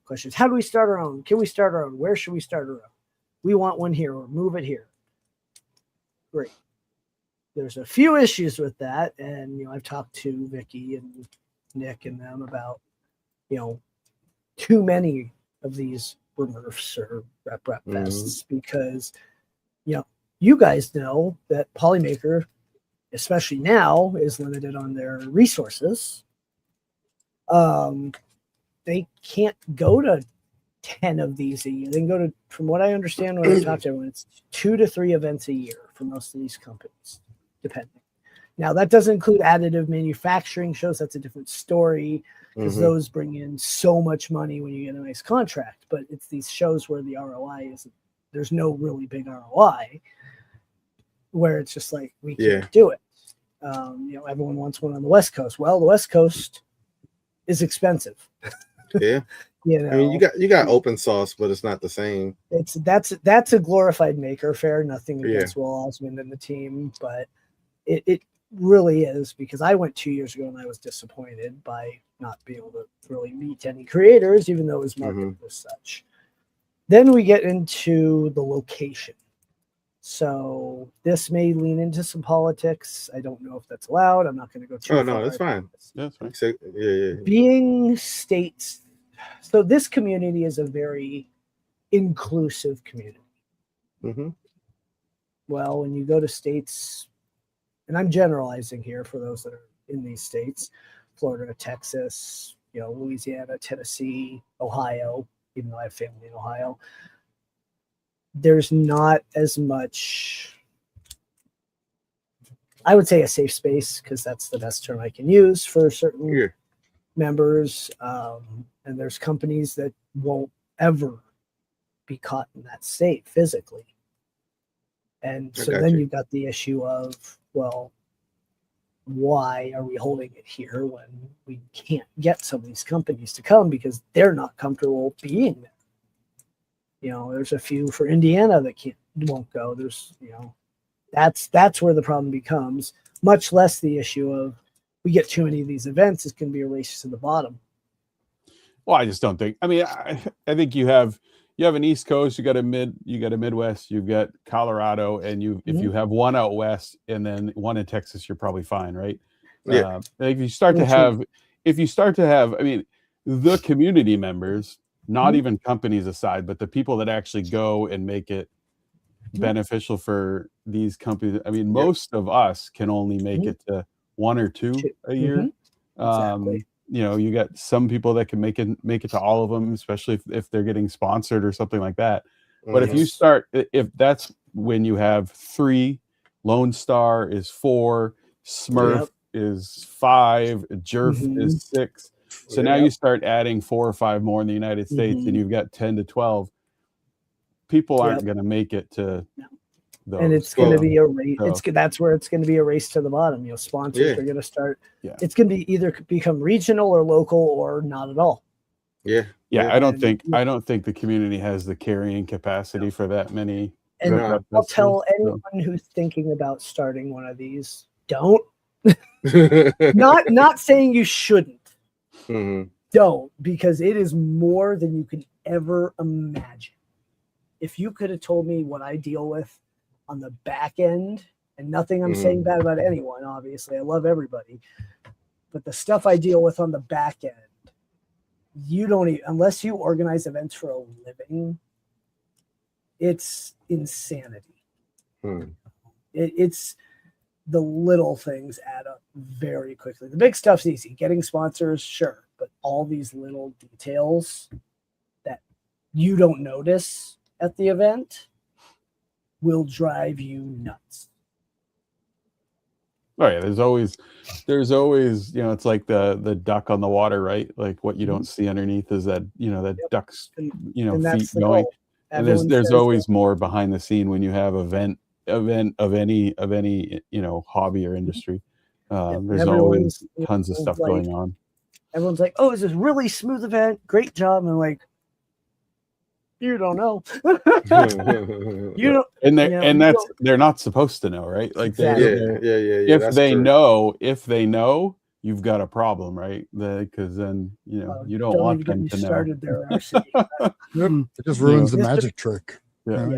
questions. How do we start our own? Can we start our own? Where should we start our own? We want one here or move it here. Great. There's a few issues with that, and I've talked to Vicky and Nick and them about too many of these RMRRFs or rep fests because you guys know that Polymaker, especially now, is limited on their resources. They can't go to 10 of these a year. They can go to, from what I understand when I talk to everyone, it's 2 to 3 events a year for most of these companies, depending. Now, that doesn't include additive manufacturing shows. That's a different story because those bring in so much money when you get a nice contract. But it's these shows where the ROI isn't, there's no really big ROI, where it's just like, we can't do it. Everyone wants one on the West Coast. Well, the West Coast is expensive. Yeah. I mean, you got open source, but it's not the same. That's a glorified maker fair. Nothing against Will Osmond and the team, but it really is, because I went 2 years ago and I was disappointed by not being able to really meet any creators, even though it was marketed as such. Then we get into the location. So this may lean into some politics. I don't know if that's allowed. I'm not going to go too Oh far. no, that's fine. That's fine. Yeah. Being states, so this community is a very inclusive community. Mm-hmm. Well, when you go to states, and I'm generalizing here for those that are in these states, Florida, Texas, Louisiana, Tennessee, Ohio, even though I have family in Ohio, there's not as much, I would say, a safe space, because that's the best term I can use for certain members. And there's companies that won't ever be caught in that state physically. And so then you've got the issue of, well, why are we holding it here when we can't get some of these companies to come because they're not comfortable being there? There's a few for Indiana that won't go. There's, that's where the problem becomes, much less the issue of we get too many of these events. It's going to be a race to the bottom. Well, I just don't think. I mean, I think you have an East Coast, you got a Midwest, you've got Colorado, and if you have one out west and then one in Texas, you're probably fine, right? Yeah. If you start to have, I mean, the community members, not even companies aside, but the people that actually go and make it beneficial for these companies. I mean, most of us can only make it to one or two a year. Exactly. You got some people that can make it to all of them, especially if they're getting sponsored or something like that. But if that's when you have 3, Lone Star is 4, Smurf is 5, Jerf is 6. So now you start adding 4 or 5 more in the United States, and you've got 10 to 12. People aren't going to make it to those. And it's going to be a race. That's where it's going to be a race to the bottom. Sponsors are going to start. Yeah. It's going to be either become regional or local or not at all. Yeah. I don't think the community has the carrying capacity for that many. And I'll tell anyone who's thinking about starting one of these, don't. not saying you shouldn't. Mm-hmm. Don't, because it is more than you can ever imagine. If you could have told me what I deal with on the back end, and nothing I'm saying bad about anyone, obviously, I love everybody, but the stuff I deal with on the back end, you don't even, unless you organize events for a living, it's insanity. It's the little things add up very quickly. The big stuff's easy. Getting sponsors, sure. But all these little details that you don't notice at the event will drive you nuts. Oh yeah, there's always, it's like the duck on the water, right? Like what you don't see underneath is that, that duck's, feet going. And there's always more behind the scene when you have event of any hobby or industry. There's always tons of stuff going on. Everyone's like, oh, it's this really smooth event, great job. And I'm like, you don't know. You don't, and they're not supposed to know, right? Like if they know, you've got a problem, right? Because then you don't want them to know. It just ruins the magic trick. And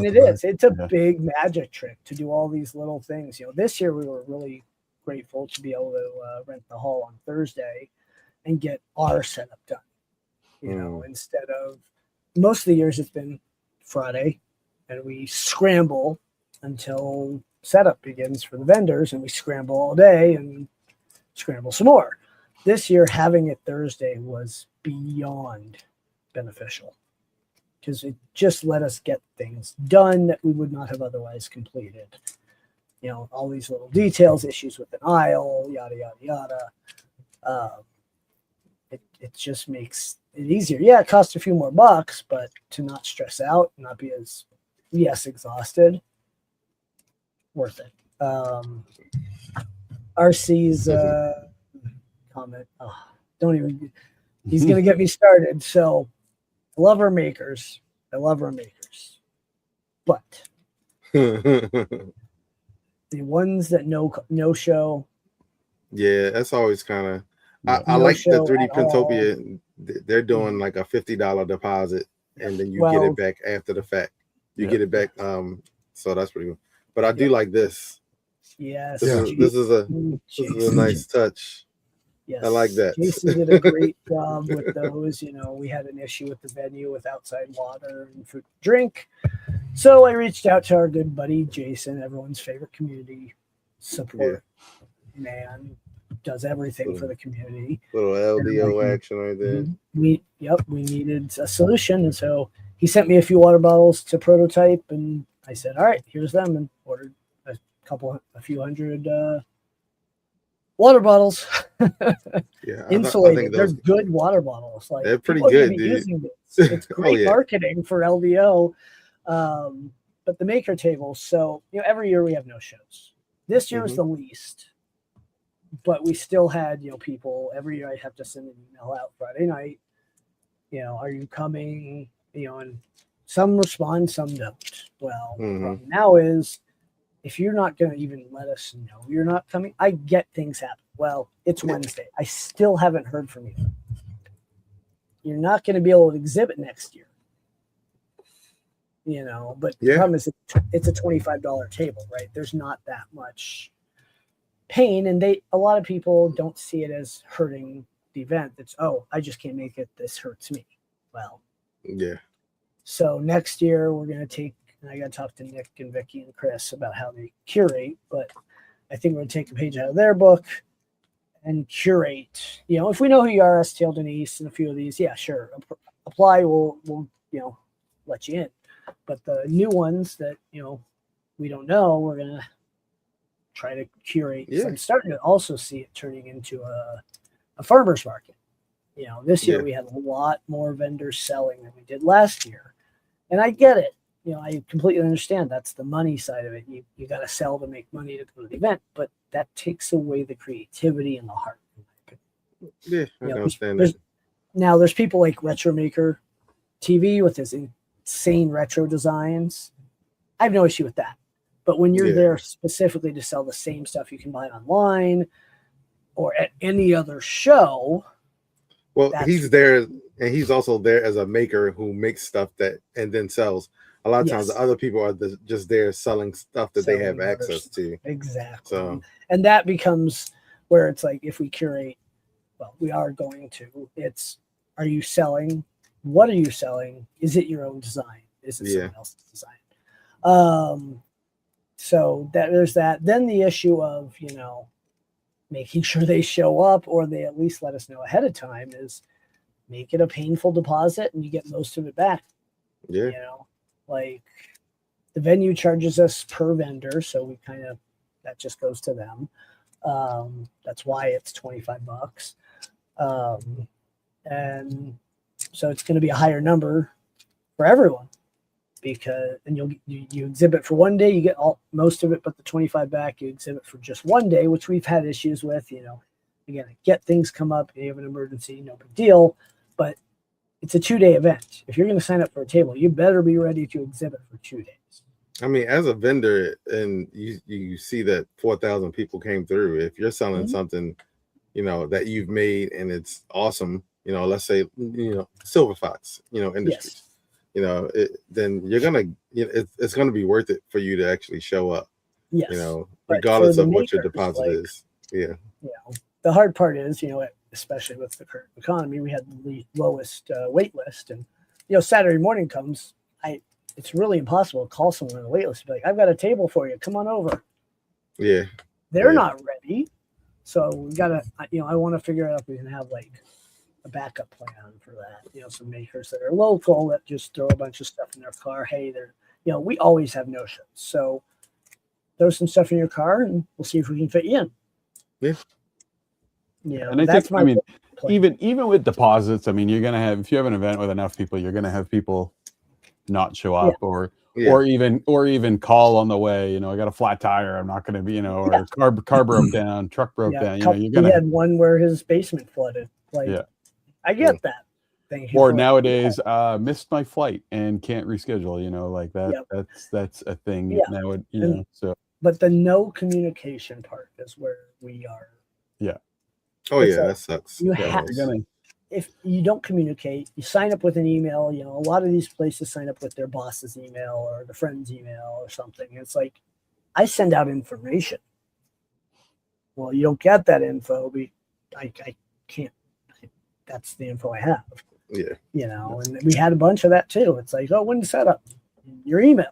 it is. It's a big magic trick to do all these little things. This year we were really grateful to be able to rent the hall on Thursday and get our setup done. Instead of most of the years it's been Friday, and we scramble until setup begins for the vendors, and we scramble all day and scramble some more. This year, having it Thursday was beyond beneficial, because it just let us get things done that we would not have otherwise completed. All these little details, issues with an aisle, yada, yada, yada. It just makes it easier. Yeah, it costs a few more bucks, but to not stress out, not be as, exhausted, worth it. RC's comment, don't even, he's going to get me started. So I love our makers. But the ones that no show. Yeah, that's always kind of, I like the 3D Printopia. They're doing like a $50 deposit, and then you get it back after the fact. You get it back So that's pretty good. But I do like this. Yes. This is a nice touch. Yes. I like that. Jason did a great job with those. You know, we had an issue with the venue with outside water and food and drink. So I reached out to our good buddy Jason, everyone's favorite community support man, does everything for the community. Little LDO action right there. We needed a solution, and so he sent me a few water bottles to prototype, and I said, all right, here's them, and ordered a few hundred water bottles. Insulated. They're good water bottles. Like, they're pretty good, dude. Using this. It's great marketing for LDO. But the maker tables, so every year we have no shows. This year was the least, but we still had people every year. I have to send an email out Friday night. Are you coming? And some respond, some don't. Well, the problem now is if you're not going to even let us know you're not coming, I get things happen. Well, it's Wednesday. I still haven't heard from you. You're not going to be able to exhibit next year. But the problem is it's a $25 table, right? There's not that much pain, and a lot of people don't see it as hurting the event. It's, I just can't make it. This hurts me. Well, so next year we're going to take, and I got to talk to Nick and Vicky and Chris about how they curate, but I think we're going to take a page out of their book and curate. If we know who you are, STL Denise and a few of these, sure, apply. We'll let you in. But the new ones that, we don't know, we're going to try to curate. So I'm starting to also see it turning into a farmer's market. This year we had a lot more vendors selling than we did last year. And I get it. I completely understand that's the money side of it. You got to sell to make money to go to the event, but that takes away the creativity and the heart. Yeah, I understand that. Now there's people like Retro Maker TV with his insane retro designs. I have no issue with that. But when you're there specifically to sell the same stuff you can buy online or at any other show. Well, he's there, and he's also there as a maker who makes stuff that and then sells. A lot of times the other people are just there selling stuff that they have access to. Exactly. So, and that becomes where it's like, if we curate, well, we are going to, are you selling? What are you selling? Is it your own design? Is it someone else's design? So there's that. Then the issue of, making sure they show up, or they at least let us know ahead of time, is make it a painful deposit and you get most of it back. Yeah. Like the venue charges us per vendor. So we that just goes to them. That's why it's $25. And so it's going to be a higher number for everyone, because you exhibit for one day, you get most of it, but the 25 back. You exhibit for just one day, which we've had issues with. Again, get things come up, you have an emergency, no big deal, but it's a 2-day event. If you're going to sign up for a table, you better be ready to exhibit for 2 days. I mean, as a vendor, and you see that 4,000 people came through. If you're selling something, that you've made and it's awesome, let's say, Silver Fox, Industries, then you're gonna, it's gonna be worth it for you to actually show up. Yes. Regardless of what your deposit is. Yeah. The hard part is, especially with the current economy, we had the lowest wait list, and Saturday morning comes, it's really impossible to call someone on the wait list and be like, I've got a table for you, come on over. Yeah. They're not ready. So we gotta, I want to figure out if we can have like a backup plan for that. Some makers that are local that just throw a bunch of stuff in their car. Hey, we always have no shows. So throw some stuff in your car and we'll see if we can fit you in. Yeah. And I think, even with deposits, you're going to have, if you have an event with enough people, you're going to have people not show up or even call on the way, I got a flat tire, I'm not going to be, or car broke down, truck broke down, you're going to. He had one where his basement flooded. I get that. Thank you. Or nowadays, missed my flight and can't reschedule, like that. Yep. That's a thing now, so. But the no communication part is where we are. Yeah. Oh, that sucks. You have if you don't communicate, you sign up with an email. You know, a lot of these places sign up with their boss's email or the friend's email or something. It's like, I send out information. Well, you don't get that info. I can't. That's the info I have. Yeah. You know, and we had a bunch of that too. It's like, oh, when to set up your email.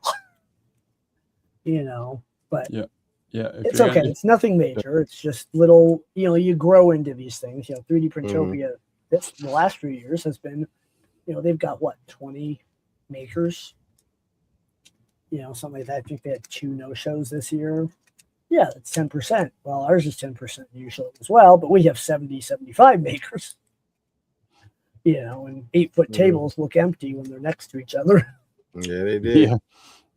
You know, but yeah, it's okay. It's nothing major. It's just little, you know, you grow into these things. You know, 3D Printopia, the last few years has been, you know, they've got what, 20 makers? You know, something like that. I think they had 2 no-shows this year. Yeah, that's 10%. Well, ours is 10% usually as well, but we have 70, 75 makers. You know, and 8-foot tables look empty when they're next to each other. Yeah, they did.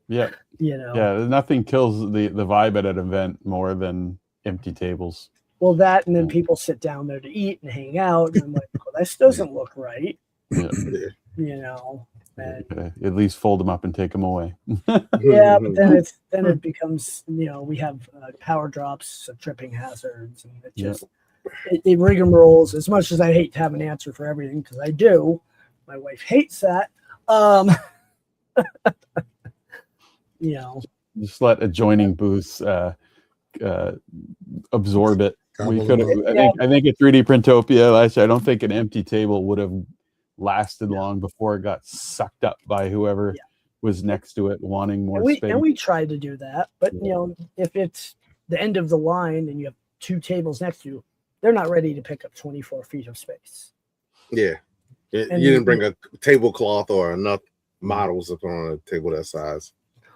Yeah. You know. Yeah, nothing kills the vibe at an event more than empty tables. Well, that, and then people sit down there to eat and hang out, and I'm like, well, this doesn't look right. Yeah. You know, and at least fold them up and take them away. yeah, but then it becomes, you know, we have power drops, so tripping hazards, and it just it rigmaroles. As much as I hate to have an answer for everything, because I do, my wife hates that. You know, just let adjoining booths absorb it. We could have. I think at 3D Printopia last year, I don't think an empty table would have lasted long before it got sucked up by whoever was next to it wanting more space. And we tried to do that, but you know, if it's the end of the line and you have 2 tables next to you, they're not ready to pick up 24 feet of space. Yeah, you didn't bring a tablecloth or enough models to put on a table that size,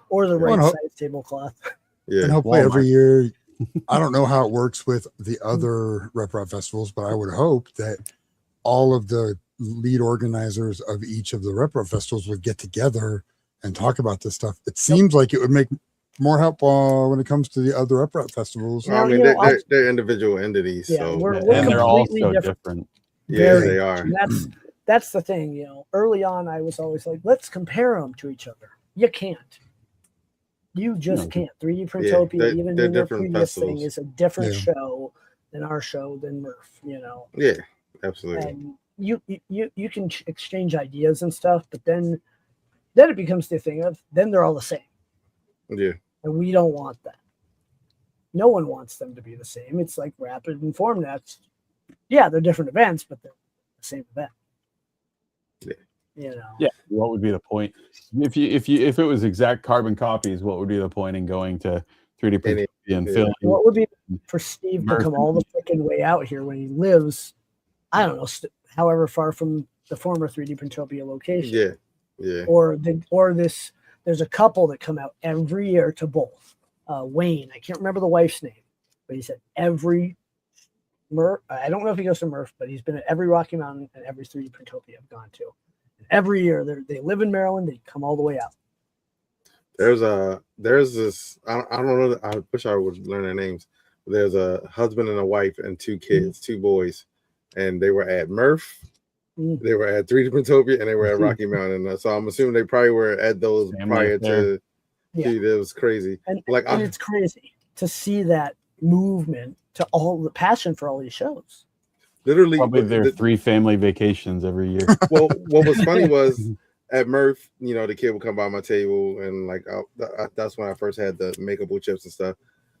or the right size tablecloth. Yeah, and hopefully every year. I don't know how it works with the other RepRap festivals, but I would hope that all of the lead organizers of each of the RepRap festivals would get together and talk about this stuff. It seems like it would make more help when it comes to the other RepRap festivals. Well, I mean, they're individial entities, so and they're all so different. Yeah, they are. And that's the thing. You know, early on, I was always like, let's compare them to each other. You can't. You just can't. 3D Printopia, even in their previous thing, is a different show than our show, than Murph, you know. Yeah, absolutely. And you can exchange ideas and stuff, but then it becomes the thing of, then they're all the same. Yeah. And we don't want that. No one wants them to be the same. It's like Rapid and Formnets. Yeah, they're different events, but they're the same event. Yeah. You know. Yeah. What would be the point? If it was exact carbon copies, what would be the point in going to 3D Printopia and filling? What would be for Steve to come all the freaking way out here when he lives, I don't know, however far from the former 3D Printopia location? Yeah. Yeah. Or this, there's a couple that come out every year to both. Wayne, I can't remember the wife's name, but he said every Murph, I don't know if he goes to Murph, but he's been at every Rocky Mountain and every 3D Printopia I've gone to. And every year they live in Maryland, they come all the way out. There's this, I don't know, I wish I would learn their names. There's a husband and a wife and 2 kids, 2 boys, and they were at Murph, they were at 3D Printopia, and they were at Rocky Mountain. So I'm assuming they probably were at those prior to. Dude, it was crazy. And it's crazy to see that movement, to all the passion for all these shows. Literally, probably their 3 family vacations every year. Well, what was funny was at Murph, you know, the kid would come by my table, and like that's when I first had the makeable chips and stuff.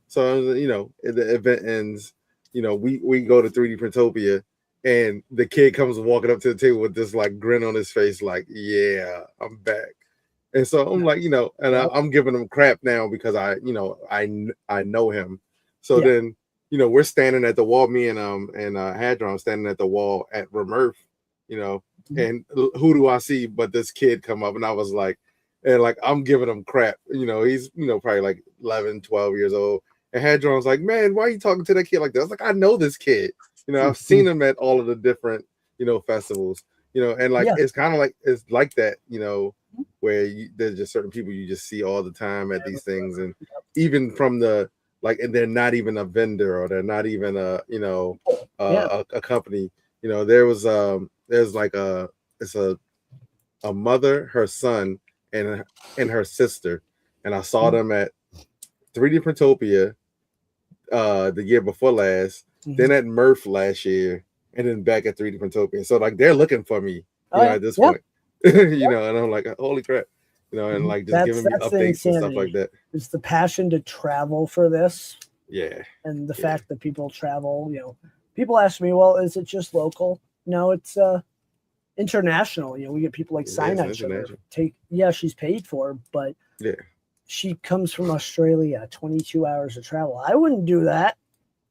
So you know, the event ends. You know, we go to 3D Printopia, and the kid comes walking up to the table with this like grin on his face, like, "Yeah, I'm back." And so I'm like, you know, and I'm giving him crap now because I know him. So then, you know, we're standing at the wall, me and Hadron standing at the wall at Murph, you know, and who do I see but this kid come up? And I was like, and like, I'm giving him crap. You know, he's, you know, probably like 11, 12 years old. And Hadron was like, man, why are you talking to that kid like that? I was like, I know this kid. You know, I've seen him at all of the different, you know, festivals, you know, and like, it's kind of like, it's like that, you know, where there's just certain people you just see all the time at these things. And even from the, like, and they're not even a vendor, or they're not even a, you know, a company, you know, there's like it's a mother, her son, and her sister. And I saw them at 3D Printopia the year before last, then at Murph last year, and then back at 3D Printopia. So like they're looking for me, at this yeah. point, and I'm like, holy crap, and like just giving me updates and stuff like that. It's the passion to travel for this. Yeah. And the fact that people travel, people ask me, well, is it just local? No, it's international. We get people like Sinai. She's paid for, but she comes from Australia, 22 hours of travel. I wouldn't do that.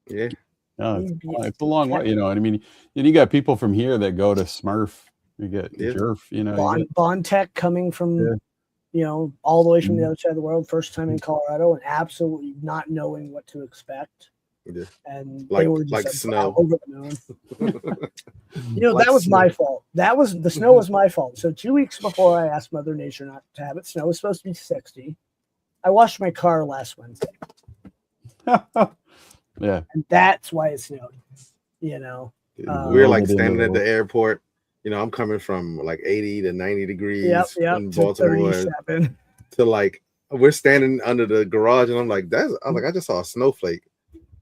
Yeah. No, it's a long way, what I mean? You got people from here that go to Smurf. You get Jerf, Bond Tech coming from, all the way from the other side of the world, first time in Colorado, and absolutely not knowing what to expect. Yeah. And like, they were just snow over the moon. That was my fault. The snow was my fault. So 2 weeks before I asked Mother Nature not to have it snow, it was supposed to be 60. I washed my car last Wednesday. Yeah. And that's why it snowed. We were like standing at the airport. I'm coming from like 80 to 90 degrees in Baltimore to like we're standing under the garage, and I'm like, I just saw a snowflake.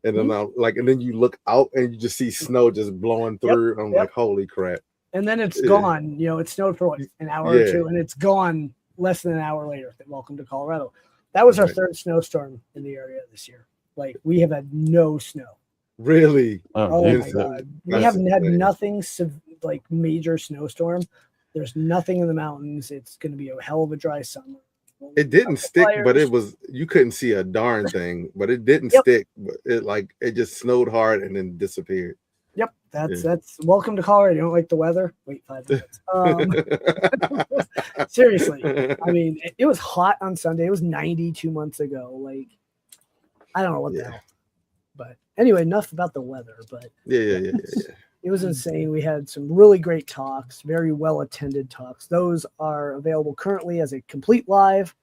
And then and then you look out and you just see snow just blowing through. I'm like, holy crap. And then it's gone. It snowed for an hour or two, and it's gone less than an hour later. Welcome to Colorado. That was our third snowstorm in the area this year. Like, we have had no snow. Really? Oh my God. We haven't had nothing like major snowstorm. There's nothing in the mountains. It's going to be a hell of a dry summer. It didn't stick, but you couldn't see a darn thing, but it didn't stick. But it just snowed hard and then disappeared. Yep. That's welcome to Colorado. You don't like the weather? Wait 5 minutes. Seriously. I mean, it was hot on Sunday. It was 90 2 months ago. Like, I don't know what the hell. But anyway, enough about the weather. But yeah. It was insane. We had some really great talks, very well attended talks. Those are available currently as a complete live.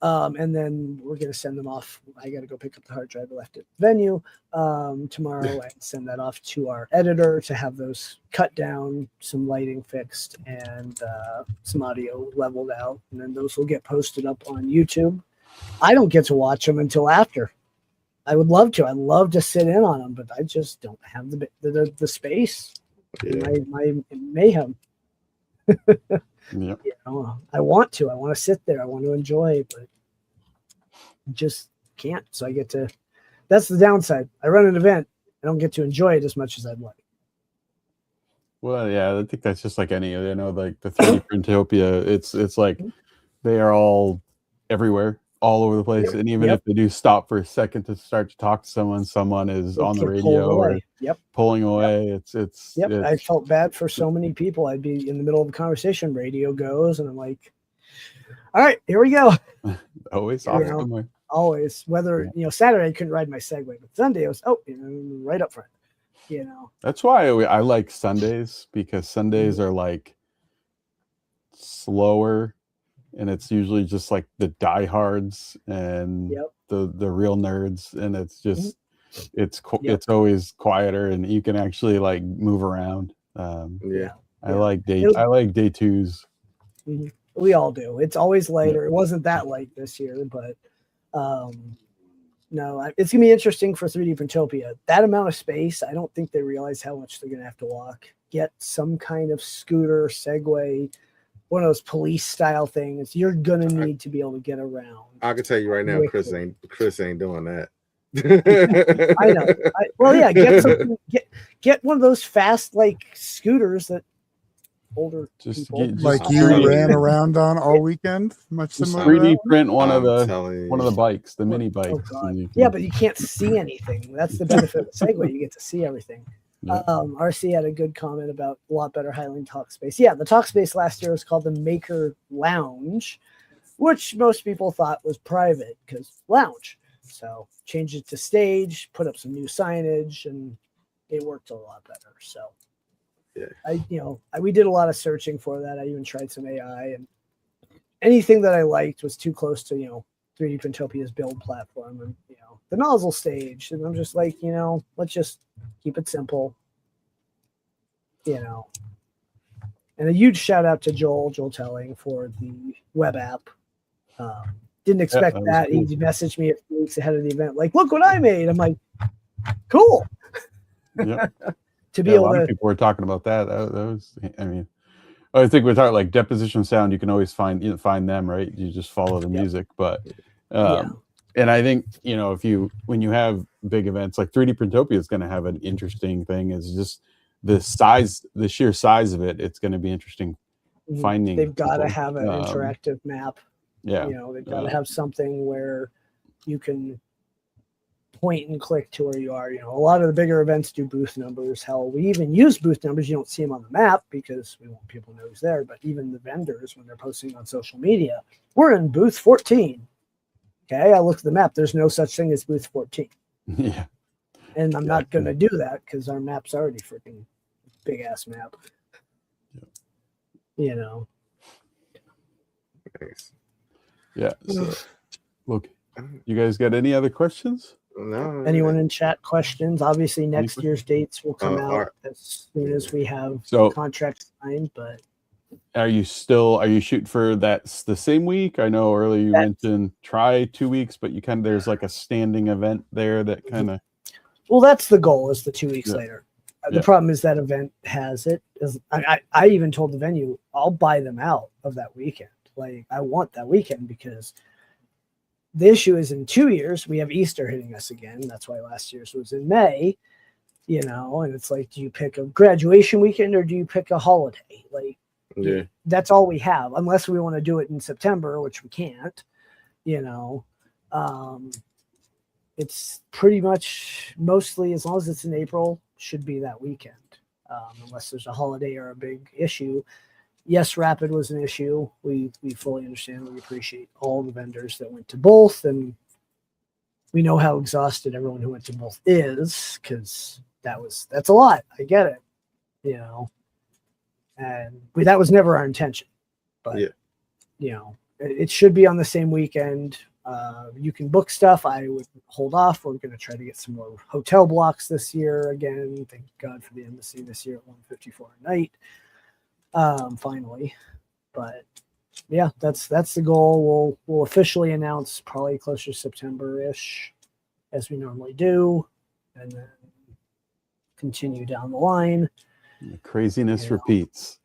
And then we're going to send them off. I got to go pick up the hard drive I left at the venue tomorrow and send that off to our editor to have those cut down, some lighting fixed, and some audio leveled out. And then those will get posted up on YouTube. I don't get to watch them until after. I would love to. I'd love to sit in on them, but I just don't have the space. My mayhem. I want to. I want to sit there. I want to enjoy, but just can't. So I get to. That's the downside. I run an event. I don't get to enjoy it as much as I'd like. Well, yeah, I think that's just like any. Like the 3D Printopia. It's like they are all everywhere. All over the place, and even if they do stop for a second to start to talk to someone is on the radio or pulling away. It's I felt bad for so many people. I'd be in the middle of a conversation, radio goes, and I'm like, all right, here we go. Always off somewhere. Always. Whether Saturday I couldn't ride my Segway, but Sunday it was right up front. That's why I like Sundays, because Sundays are like slower. And it's usually just like the diehards and the real nerds, and it's just it's always quieter, and you can actually like move around. I like day twos. Mm-hmm. We all do. It's always later. It wasn't that late this year, but no, it's gonna be interesting for 3D Printopia. That amount of space, I don't think they realize how much they're gonna have to walk. Get some kind of scooter, Segway. One of those police style things. You're gonna need to be able to get around. I can tell you right now, Chris ain't doing that. I know. Get one of those fast like scooters that older people you ran around on all weekend. Much similar. 3D print one of the bikes, the mini bikes. But you can't see anything. That's the benefit of the Segway. You get to see everything. RC had a good comment about a lot better Highland talk space. Yeah, the talk space last year was called the Maker Lounge, which most people thought was private because lounge. So changed it to stage, put up some new signage, and it worked a lot better. So we did a lot of searching for that. I even tried some AI, and anything that I liked was too close to 3D Printopia's build platform, and the nozzle stage. And I'm just like, let's just keep it simple, and a huge shout out to Joel Telling for the web app. Didn't expect that. Cool. He messaged me a few weeks ahead of the event, like, look what I made. I'm like, cool. to be a able lot to of people were talking about that. That was, I mean, I think we're talking like Deposition Sound. You can always find them, right? You just follow the music, but and I think when you have big events like 3D Printopia is going to have an interesting thing. Is just the sheer size of it. It's going to be interesting finding. They've got to people. have an interactive map. Yeah, they've got to have something where you can point and click to where you are. A lot of the bigger events do booth numbers. Hell, we even use booth numbers. You don't see them on the map because we want people to know who's there. But even the vendors, when they're posting on social media, we're in booth 14. Okay, I looked at the map. There's no such thing as booth 14. Yeah, and I'm not going to do that because our map's already freaking big ass map. Nice. Yeah. So, look, you guys got any other questions? No. Anyone in chat questions? Obviously, next year's dates will come out as soon as we have contracts signed. But are you shooting for that's the same week? I know earlier you mentioned try 2 weeks, but there's like a standing event there that kind of. Well, that's the goal. Is the 2 weeks later. The problem is that event has it. I even told the venue I'll buy them out of that weekend. Like I want that weekend because the issue is in 2 years we have Easter hitting us again. That's why last year's was in May, and it's like, do you pick a graduation weekend or do you pick a holiday? Like, that's all we have, unless we want to do it in September, which we can't. It's pretty much mostly, as long as it's in April, should be that weekend, unless there's a holiday or a big issue. Yes, Rapid was an issue. We fully understand. We appreciate all the vendors that went to both, and we know how exhausted everyone who went to both is, because that's a lot. I get it, and that was never our intention. But it should be on the same weekend. You can book stuff. I would hold off. We're going to try to get some more hotel blocks this year again. Thank God for the embassy this year at $154 a night. Finally, but yeah, that's the goal. We'll officially announce probably closer to September-ish, as we normally do, and then continue down the line. The craziness repeats.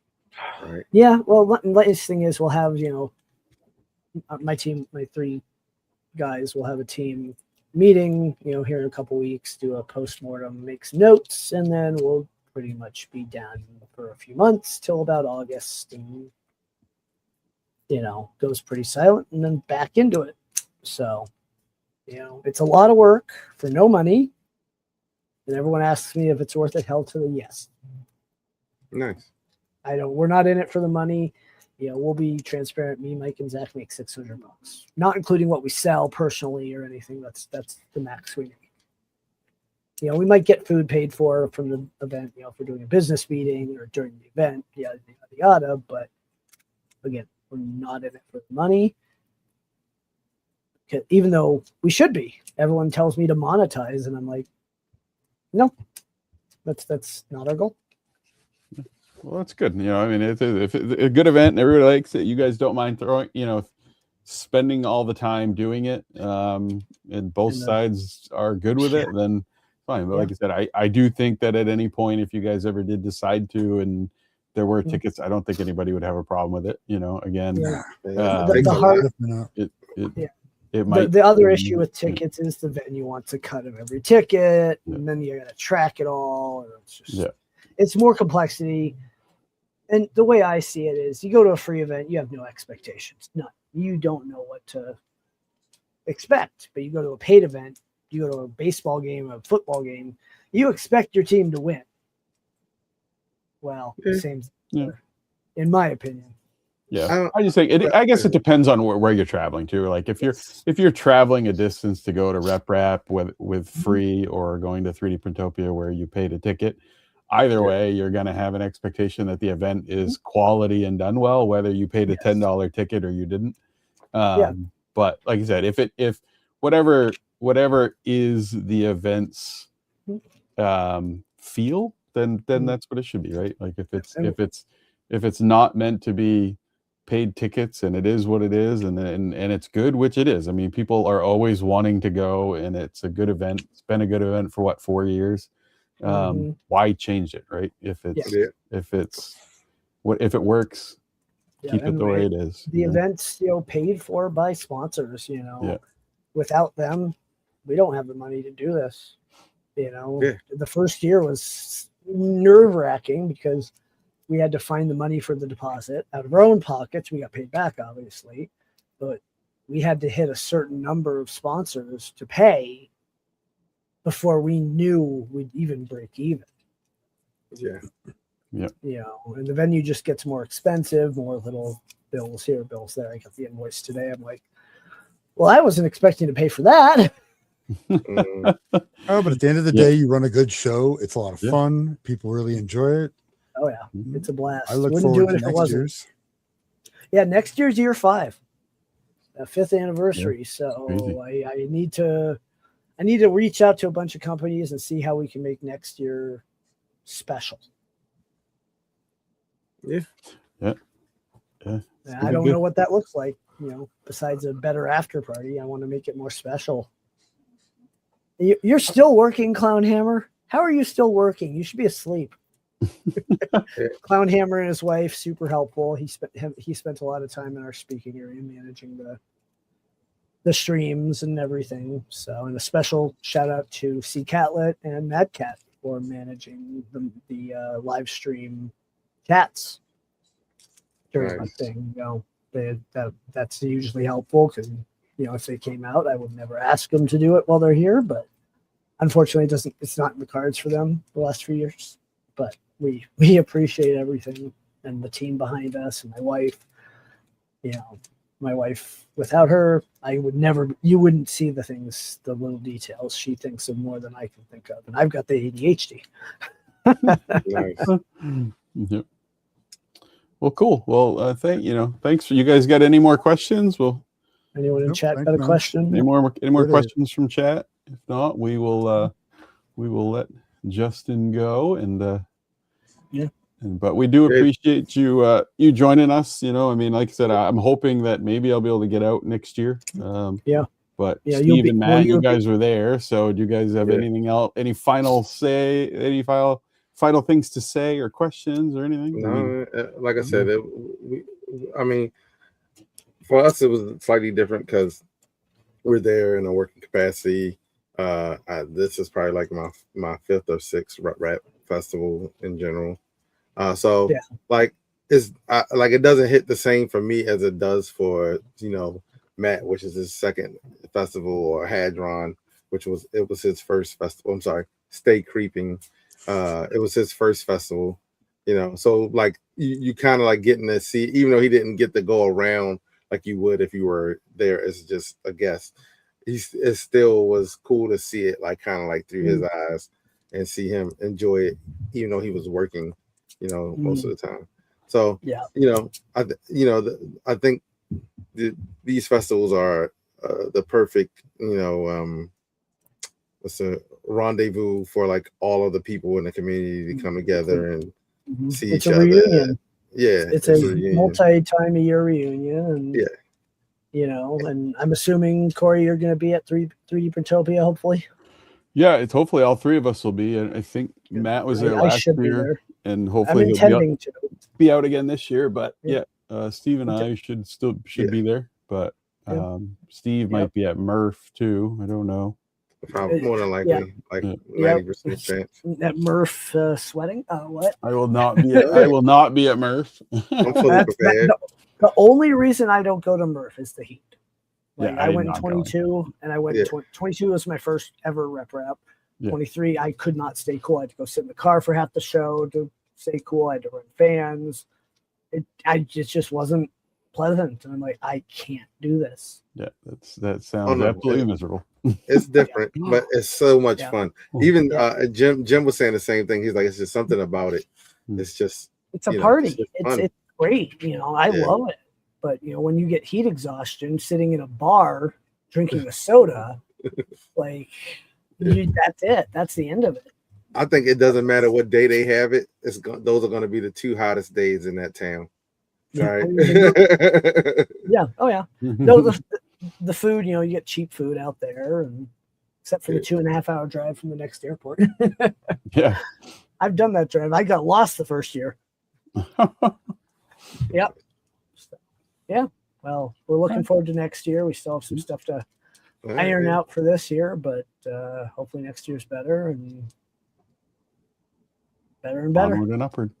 Right. Yeah. Well, the latest thing is we'll have my team, my 3 guys will have a team meeting, here in a couple weeks, do a postmortem, make some notes, and then we'll pretty much be done for a few months till about August, and goes pretty silent, and then back into it. So it's a lot of work for no money, and everyone asks me if it's worth it. Hell to the yes. Nice. We're not in it for the money. We'll be transparent. Me, Mike, and Zach make $600, not including what we sell personally or anything. That's the max we make. We might get food paid for from the event, if we're doing a business meeting or during the event, yada, yada, yada. But again, we're not in it for the money. Even though we should be. Everyone tells me to monetize, and I'm like, no, that's not our goal. Well, that's good. I mean, if it's a good event and everybody likes it, you guys don't mind throwing, spending all the time doing it, and both sides are good with it, then fine. But like I said, I do think that at any point, if you guys ever did decide to, and there were tickets, I don't think anybody would have a problem with it. Again, the other issue with tickets is the venue wants a cut of every ticket, and then you got to track it all. And it's just, it's more complexity. And the way I see it is, you go to a free event, you have no expectations, none. You don't know what to expect. But you go to a paid event, you go to a baseball game, a football game, you expect your team to win. Well, same, in my opinion. Yeah, I just think I guess it depends on where you're traveling to. Like if you're traveling a distance to go to Rep with free, or going to 3D Printopia where you paid a ticket, either way, you're going to have an expectation that the event is quality and done well, whether you paid a $10 ticket or you didn't. But like I said, if whatever is the event's feel, then that's what it should be, right? Like if it's not meant to be paid tickets, and it is what it is, and it's good, which it is. I mean, people are always wanting to go, and it's a good event. It's been a good event for 4 years. Why change it, right? If it works, keep it the way it is. The event's paid for by sponsors. Yeah. Without them, we don't have the money to do this. The first year was nerve-wracking because we had to find the money for the deposit out of our own pockets. We got paid back, obviously, but we had to hit a certain number of sponsors to pay before we knew we'd even break even. Yeah. And the venue just gets more expensive, more little bills here, bills there. I got the invoice today. I'm like, well, I wasn't expecting to pay for that. But at the end of the day, you run a good show. It's a lot of fun. People really enjoy it. Oh yeah, it's a blast. I look forward to next year's. Yeah, next year's year 5, 5th anniversary. So I need to reach out to a bunch of companies and see how we can make next year special. Yeah. I don't know what that looks like. Besides a better after party, I want to make it more special. You're still working, Clown Hammer? How are you still working? You should be asleep. Clown Hammer and his wife, super helpful. He spent a lot of time in our speaking area managing the streams and everything. So, and a special shout out to C Catlet and Mad Cat for managing the live stream chats during my thing. That's usually helpful because if they came out, I would never ask them to do it while they're here, but unfortunately it's not in the cards for them the last few years. But we appreciate everything and the team behind us and my wife. My wife, without her, you wouldn't see the little details. She thinks of more than I can think of. And I've got the ADHD. Nice. Yep. Well, cool. Well, thanks. You guys got any more questions? Anyone in chat got a question? Any more questions from chat? If not, we will let Justin go but we do appreciate you joining us. Like I said, I'm hoping that maybe I'll be able to get out next year. But Steve and Matt, you guys were there. So do you guys have anything else? Any final things to say or questions or anything? No, like I said, for us it was slightly different because we're there in a working capacity. This is probably like my 5th or 6th rap festival in general. Like it doesn't hit the same for me as it does for Matt, which is his 2nd festival, or Hadron, it was his first festival. I'm sorry, Stay Creeping. It was his first festival, so like you kind of like getting to see, even though he didn't get to go around like you would if you were there as just a guest. It still was cool to see it like kind of like through his eyes and see him enjoy it, even though he was working, most of the time. So I think these festivals are the perfect, what's a rendezvous for like all of the people in the community to come together and see each other. Reunion. Yeah, it's a multi-time a year reunion, and and I'm assuming, Corey, you're going to be at 3D Printopia, hopefully. Yeah, it's hopefully all 3 of us will be, and I think Matt was there last year, and hopefully he'll be out again this year. But Steve and I should be there, but Steve might be at Murph too. I don't know. Probably more than likely, like 90% chance. At Murph sweating? What? I will not be. I will not be at Murph. I'm fully prepared. The only reason I don't go to Murph is the heat. I went in 22, going. and I went. 22 was my first ever rep. 23, I could not stay cool. I had to go sit in the car for half the show to stay cool. I had to run fans. It just wasn't pleasant, and I'm like, I can't do this. Yeah, that sounds absolutely miserable. It's different, but it's so much fun. Even Jim was saying the same thing. He's like, it's just something about it. It's a party. It's great. I love it. But when you get heat exhaustion sitting in a bar drinking a soda, like that's it. That's the end of it. I think it doesn't matter what day they have it. Those are going to be the 2 hottest days in that town. Right. Yeah. Oh yeah. No, the food, you get cheap food out there, and except for the 2.5 hour drive from the next airport. Yeah. I've done that drive. I got lost the first year. Yep. So, yeah. Well, we're looking forward to next year. We still have some stuff to iron out for this year, but hopefully next year's better and better. Onward and upward.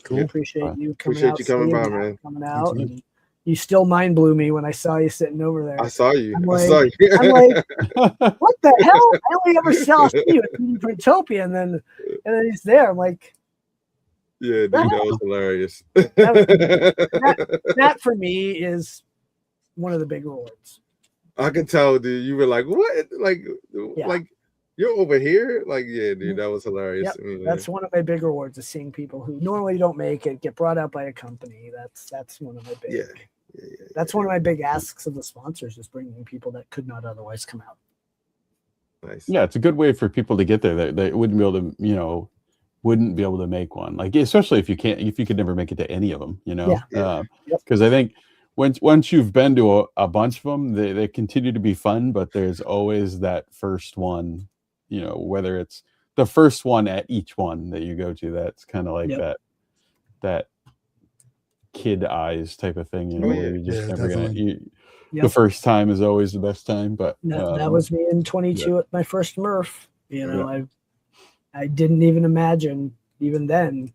Cool. Appreciate you coming Appreciate out. you coming by, Steve, man. Coming out. And you still mind blew me when I saw you sitting over there. I saw you. I'm I like, saw you. I'm like, what the hell? I only ever saw you at Printopia, and then he's there. I'm like, Yeah, dude, that was hilarious. That for me is one of the big rewards. I can tell, dude. You were like, what? Like you're over here? Like, yeah, dude, that was hilarious. Yep. I mean, That's one of my big rewards, is seeing people who normally don't make it get brought out by a company. That's one of my big. That's one of my big asks of the sponsors, is bringing people that could not otherwise come out. Nice. Yeah, it's a good way for people to get there. They wouldn't be able to, wouldn't be able to make one. Like, especially if you could never make it to any of them, because I think once you've been to a bunch of them, they continue to be fun, but there's always that first one, whether it's the first one at each one that you go to, that's kind of like that kid eyes type of thing, where you're just never gonna. The first time is always the best time, but that was me in 22 at my first Murph. I didn't even imagine even then.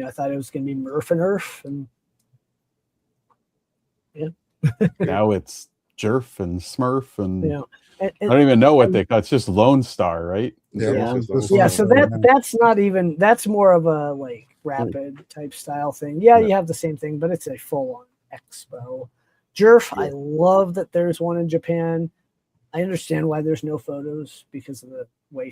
I thought it was going to be Murph and Earth, and now it's Jerf and Smurf, and and I don't even know what they call. It's just Lone Star, right? Yeah. So that's not even. That's more of a like rapid type style thing. Yeah, you have the same thing, but it's a full on expo. Jerf, I love that there's one in Japan. I understand why there's no photos because of the way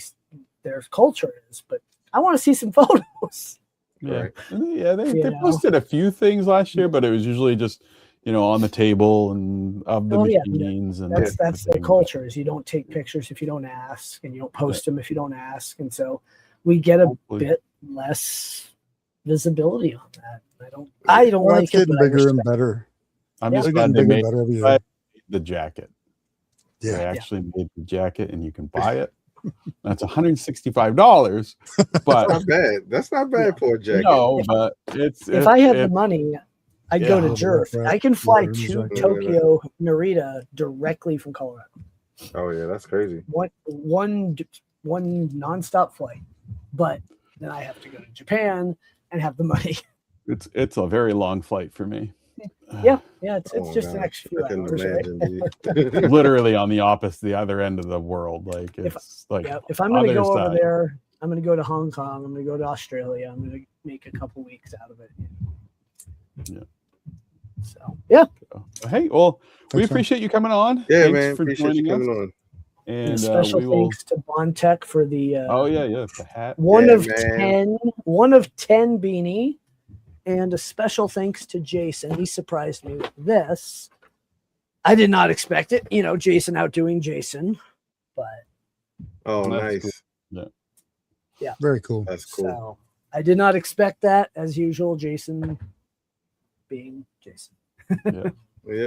their culture is, but I want to see some photos. Yeah, they posted a few things last year, but it was usually just on the table and of the machines. And that's their culture, is you don't take pictures if you don't ask, and you don't post them if you don't ask, and so we get a bit less visibility on that. I don't like it. It's getting bigger and better. I'm just glad they made the jacket. Yeah, they actually made the jacket, and you can buy it. That's $165, but that's not bad. That's not bad for a jacket. No, but if I had the money, I'd go to Jerf. I can fly to Tokyo Narita directly from Colorado. Oh yeah, that's crazy. One nonstop flight, but then I have to go to Japan and have the money. It's a very long flight for me. It's just an extra few hours. Right? Literally on the other end of the world. Like it's if I'm going to go over there, I'm going to go to Hong Kong. I'm going to go to Australia. I'm going to make a couple weeks out of it. Yeah. So hey, well, we appreciate you coming on. Yeah, Thanks man. For appreciate you coming on. And special thanks to Bondtech for the the hat. One of 10 beanie. And a special thanks to Jason. He surprised me with this. I did not expect it. Jason outdoing Jason. But nice. Cool. Yeah. Very cool. That's cool. So I did not expect that, as usual, Jason being Jason. Yeah.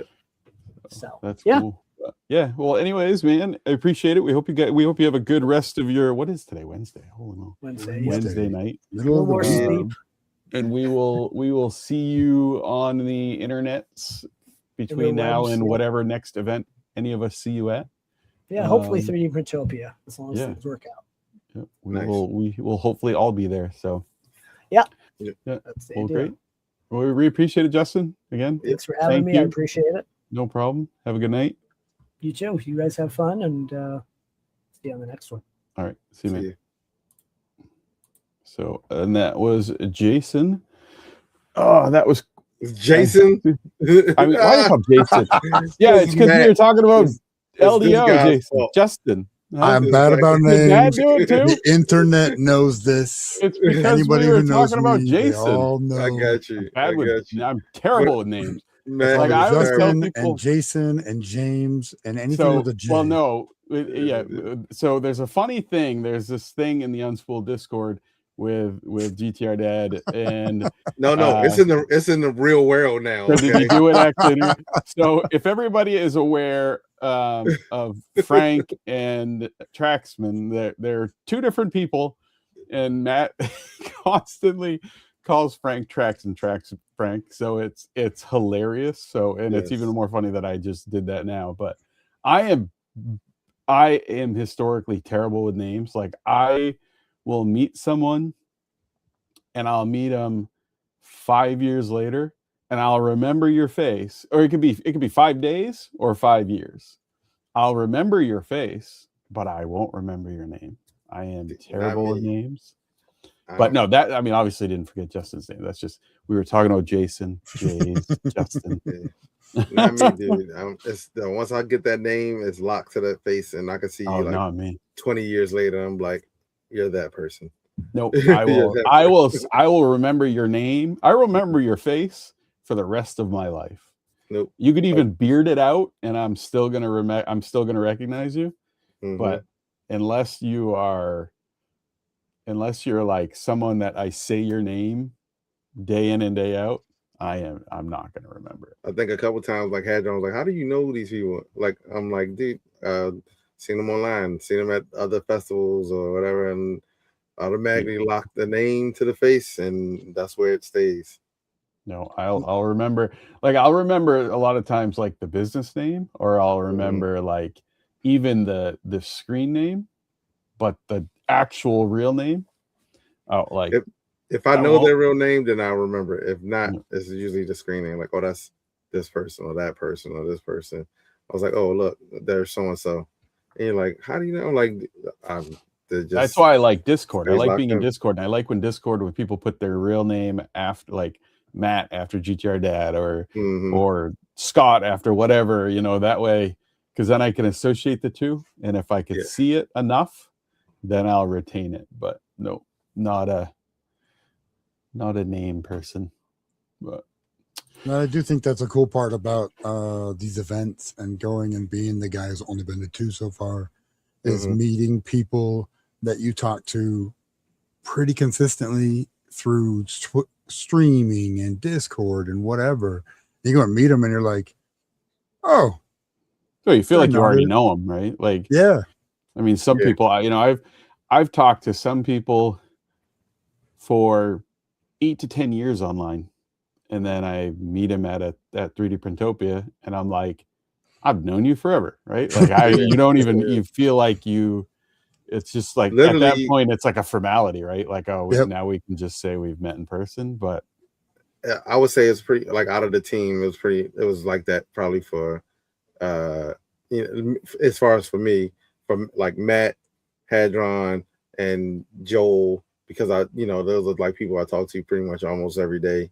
So that's cool. Yeah. Well, anyways, man, I appreciate it. We hope you have a good rest of your, what is today? Wednesday. Holy moly. Wednesday night. Middle of the sleep. And we will see you on the internets between now and whatever next event any of us see you at. Yeah, hopefully 3D Printopia, as long as things work out. Yeah, we will hopefully all be there. So that's the idea. Great. Well, we appreciate it, Justin. Again, thanks for having me. I appreciate it. No problem. Have a good night. You too. You guys have fun, and see you on the next one. All right. See you, man. So, and that was Jason. Oh, that was Jason. I mean, why do you call Jason? Yeah, it's because we were talking about LDO, Jason. Fault. Justin. I'm bad about names. The internet knows this. It's because anybody who knows about Jason. All know. I got you. I'm terrible with names. Man, like I always tell people, and Jason and James and anything with a J. Well, no, So there's a funny thing. There's this thing in the Unspooled Discord with GTR Dad and no, it's in the real world now. Okay? Did you do it actually? So if everybody is aware of Frank and Traxman. They're two different people, and Matt constantly calls Frank Trax and Trax Frank. So it's hilarious. So and it's even more funny that I just did that now. But I am historically terrible with names. Like I will meet someone and I'll meet them 5 years later and I'll remember your face, or it could be 5 days or 5 years. I'll remember your face, but I won't remember your name. I am terrible with names. But no, that, I mean, obviously didn't forget Justin's name. That's just, we were talking about Jason, Jays, Justin. Not me, dude. Once I get that name, it's locked to that face, and I can see you like me. 20 years later. I'm like, you're that person. Nope. I will remember your name. I remember your face for the rest of my life. Nope. You could even beard it out, and I'm still gonna recognize you. Mm-hmm. But unless you're like someone that I say your name day in and day out, I'm not gonna remember it. I think a couple times like Hadron was like, how do you know these people? Like I'm like, dude, seen them online, seen them at other festivals or whatever, and automatically lock the name to the face, and that's where it stays. No, I'll remember, like I'll remember a lot of times like the business name, or I'll remember like even the screen name, but the actual real name. Oh, like if I know their real name, then I'll remember it. If not, it's usually the screen name, like, oh, that's this person or that person or this person. I was like, oh, look, there's so and so. And you're like, how do you know? Like, that's why I like Discord. I like being in Discord, and I like when people put their real name after, like Matt after GTR Dad, or Scott after whatever, that way, because then I can associate the two, and if I can see it enough, then I'll retain it. But no, not a name person. But no, I do think that's a cool part about these events and going and being the guy who's only been to 2 so far, is meeting people that you talk to pretty consistently through streaming and Discord and whatever. You go and meet them and you're like, oh, you feel like you already know them, right? Like, yeah. I mean, some people, I've talked to some people for 8 to 10 years online, and then I meet them at 3D Printopia, and I'm like, I've known you forever, right? Like you don't even you feel like it's just like literally, at that point it's like a formality, right? Like, oh, now we can just say we've met in person. But I would say it's pretty, like, out of the team, it was like that probably for as far as for me, from like Matt, Hadron, and Joel, because those are like people I talk to pretty much almost every day,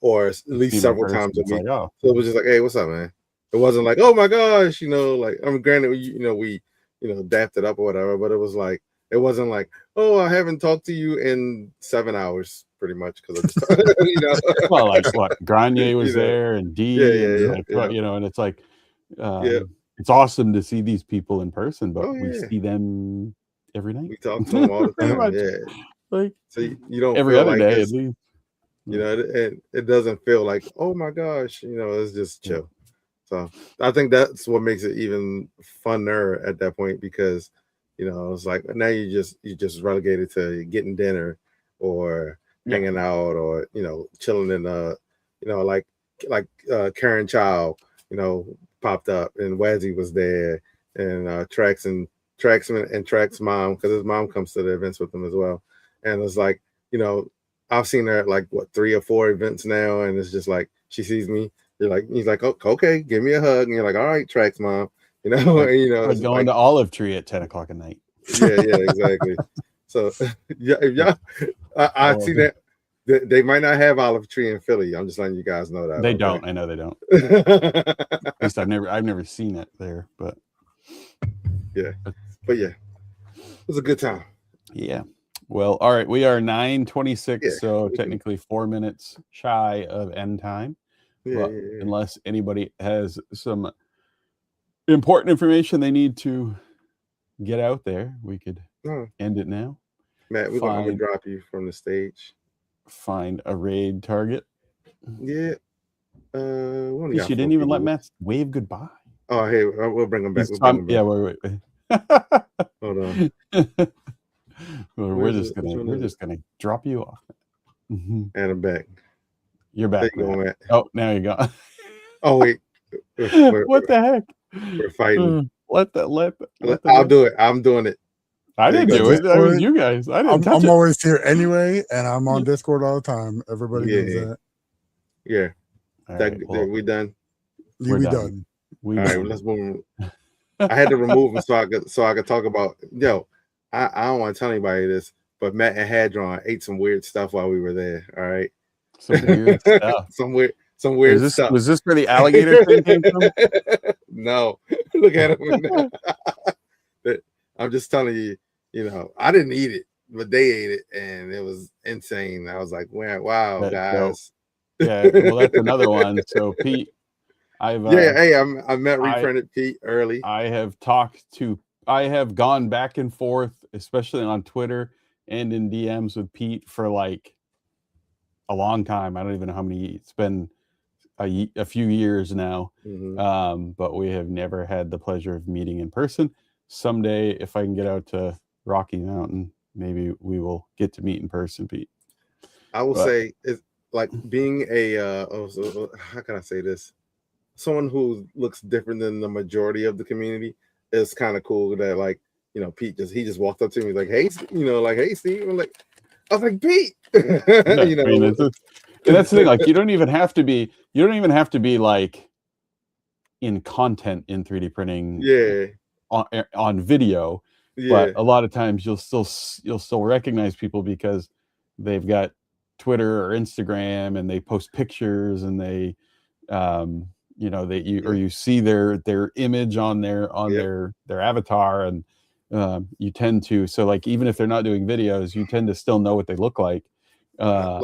or at least several times a week. Like, oh. So it was just like, hey, what's up, man? It wasn't like, oh my gosh, like, I mean, granted, we dapped it up or whatever, but it wasn't like, oh, I haven't talked to you in 7 hours, pretty much, because of well, like what Granier was there, and D, and it's like, it's awesome to see these people in person, but we see them every night. We talk to them all the time. Like, so you don't every feel other like day at least. It doesn't feel like, oh my gosh, it's just chill. So I think that's what makes it even funner at that point, because it's like now you just relegated to getting dinner or hanging out, or chilling in like Karen Child popped up, and Wazzy was there, and Traxman and Trax's mom, because his mom comes to the events with him as well. And it's like, I've seen her at like 3 or 4 events now, and it's just like she sees me. He's like, oh, okay, give me a hug, and you're like, all right, Trax mom, and it's going to Olive Tree at 10 o'clock at night. Yeah, exactly. So if y'all, I see that they might not have Olive Tree in Philly. I'm just letting you guys know that they don't. I know they don't. At least I've never seen it there, but yeah, it was a good time. Yeah. Well, all right, we are 9:26, so technically 4 minutes shy of end time. Unless anybody has some important information they need to get out there, we could end it now. Matt, we're gonna drop you from the stage. Find a raid target. Yeah. You didn't even let Matt wave goodbye. Oh, hey, we'll bring him back. He's We'll bring him back. yeah, wait. Hold on. We're just gonna drop you off. And I'm back. You're back. There you go, Matt. Oh, now you go. Oh wait. What the heck? We're fighting. I'll do it. I'm doing it. I didn't do it. That was you guys. I didn't touch it. I'm always here anyway, and I'm on Discord all the time. Everybody knows that. Yeah. Right, we done. We done. All right, let's move. I had to remove him so I could talk about. Yo, I don't want to tell anybody this, but Matt and Hadron ate some weird stuff while we were there. All right. Some weird stuff. some weird stuff. Was this where the alligator thing came from? No. Look at him. I'm just telling you, I didn't eat it, but they ate it, and it was insane. I was like, wow, guys. Yeah, well, that's another one. So Pete, I met reprinted Pete early. I have gone back and forth, especially on Twitter and in DMs with Pete for like a long time. I don't even know how many. It's been a few years now, but we have never had the pleasure of meeting in person. Someday, if I can get out to Rocky Mountain, maybe we will get to meet in person, Pete. I will say it's like being a how can I say this? Someone who looks different than the majority of the community is kind of cool. That like Pete just walked up to me like, hey, hey Steve. I'm like, I was like, Pete. And that's the thing. Like you don't even have to be like in content in 3D printing. Yeah. On video, but a lot of times you'll still recognize people because they've got Twitter or Instagram and they post pictures and they you see their image on their avatar, and you tend to, so like even if they're not doing videos, you tend to still know what they look like. I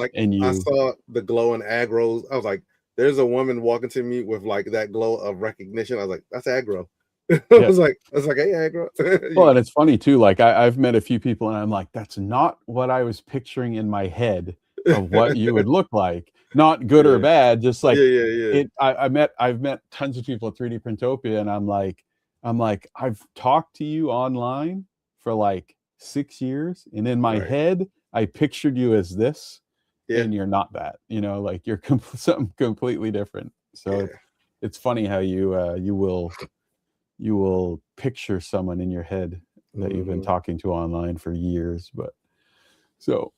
saw the glow and aggros. I was like, there's a woman walking to me with like that glow of recognition. I was like, that's aggro. I was like, hey, aggro. Well, and it's funny too. Like I've met a few people, and I'm like, that's not what I was picturing in my head of what you would look like. Not good or bad, just like I've met tons of people at 3D Printopia, and I'm like, I've talked to you online for like 6 years, and in my head, I pictured you as this, and you're not that. Like you're something completely different. So it's funny how you will picture someone in your head that you've been talking to online for years. But so,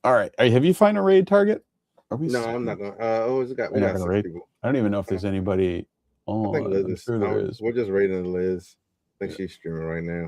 all right. Have you found a raid target? No, I'm not going to. We got raid. People. I don't even know if there's anybody on. I think Liz I'm sure there is. We're just raiding Liz. I think she's streaming right now.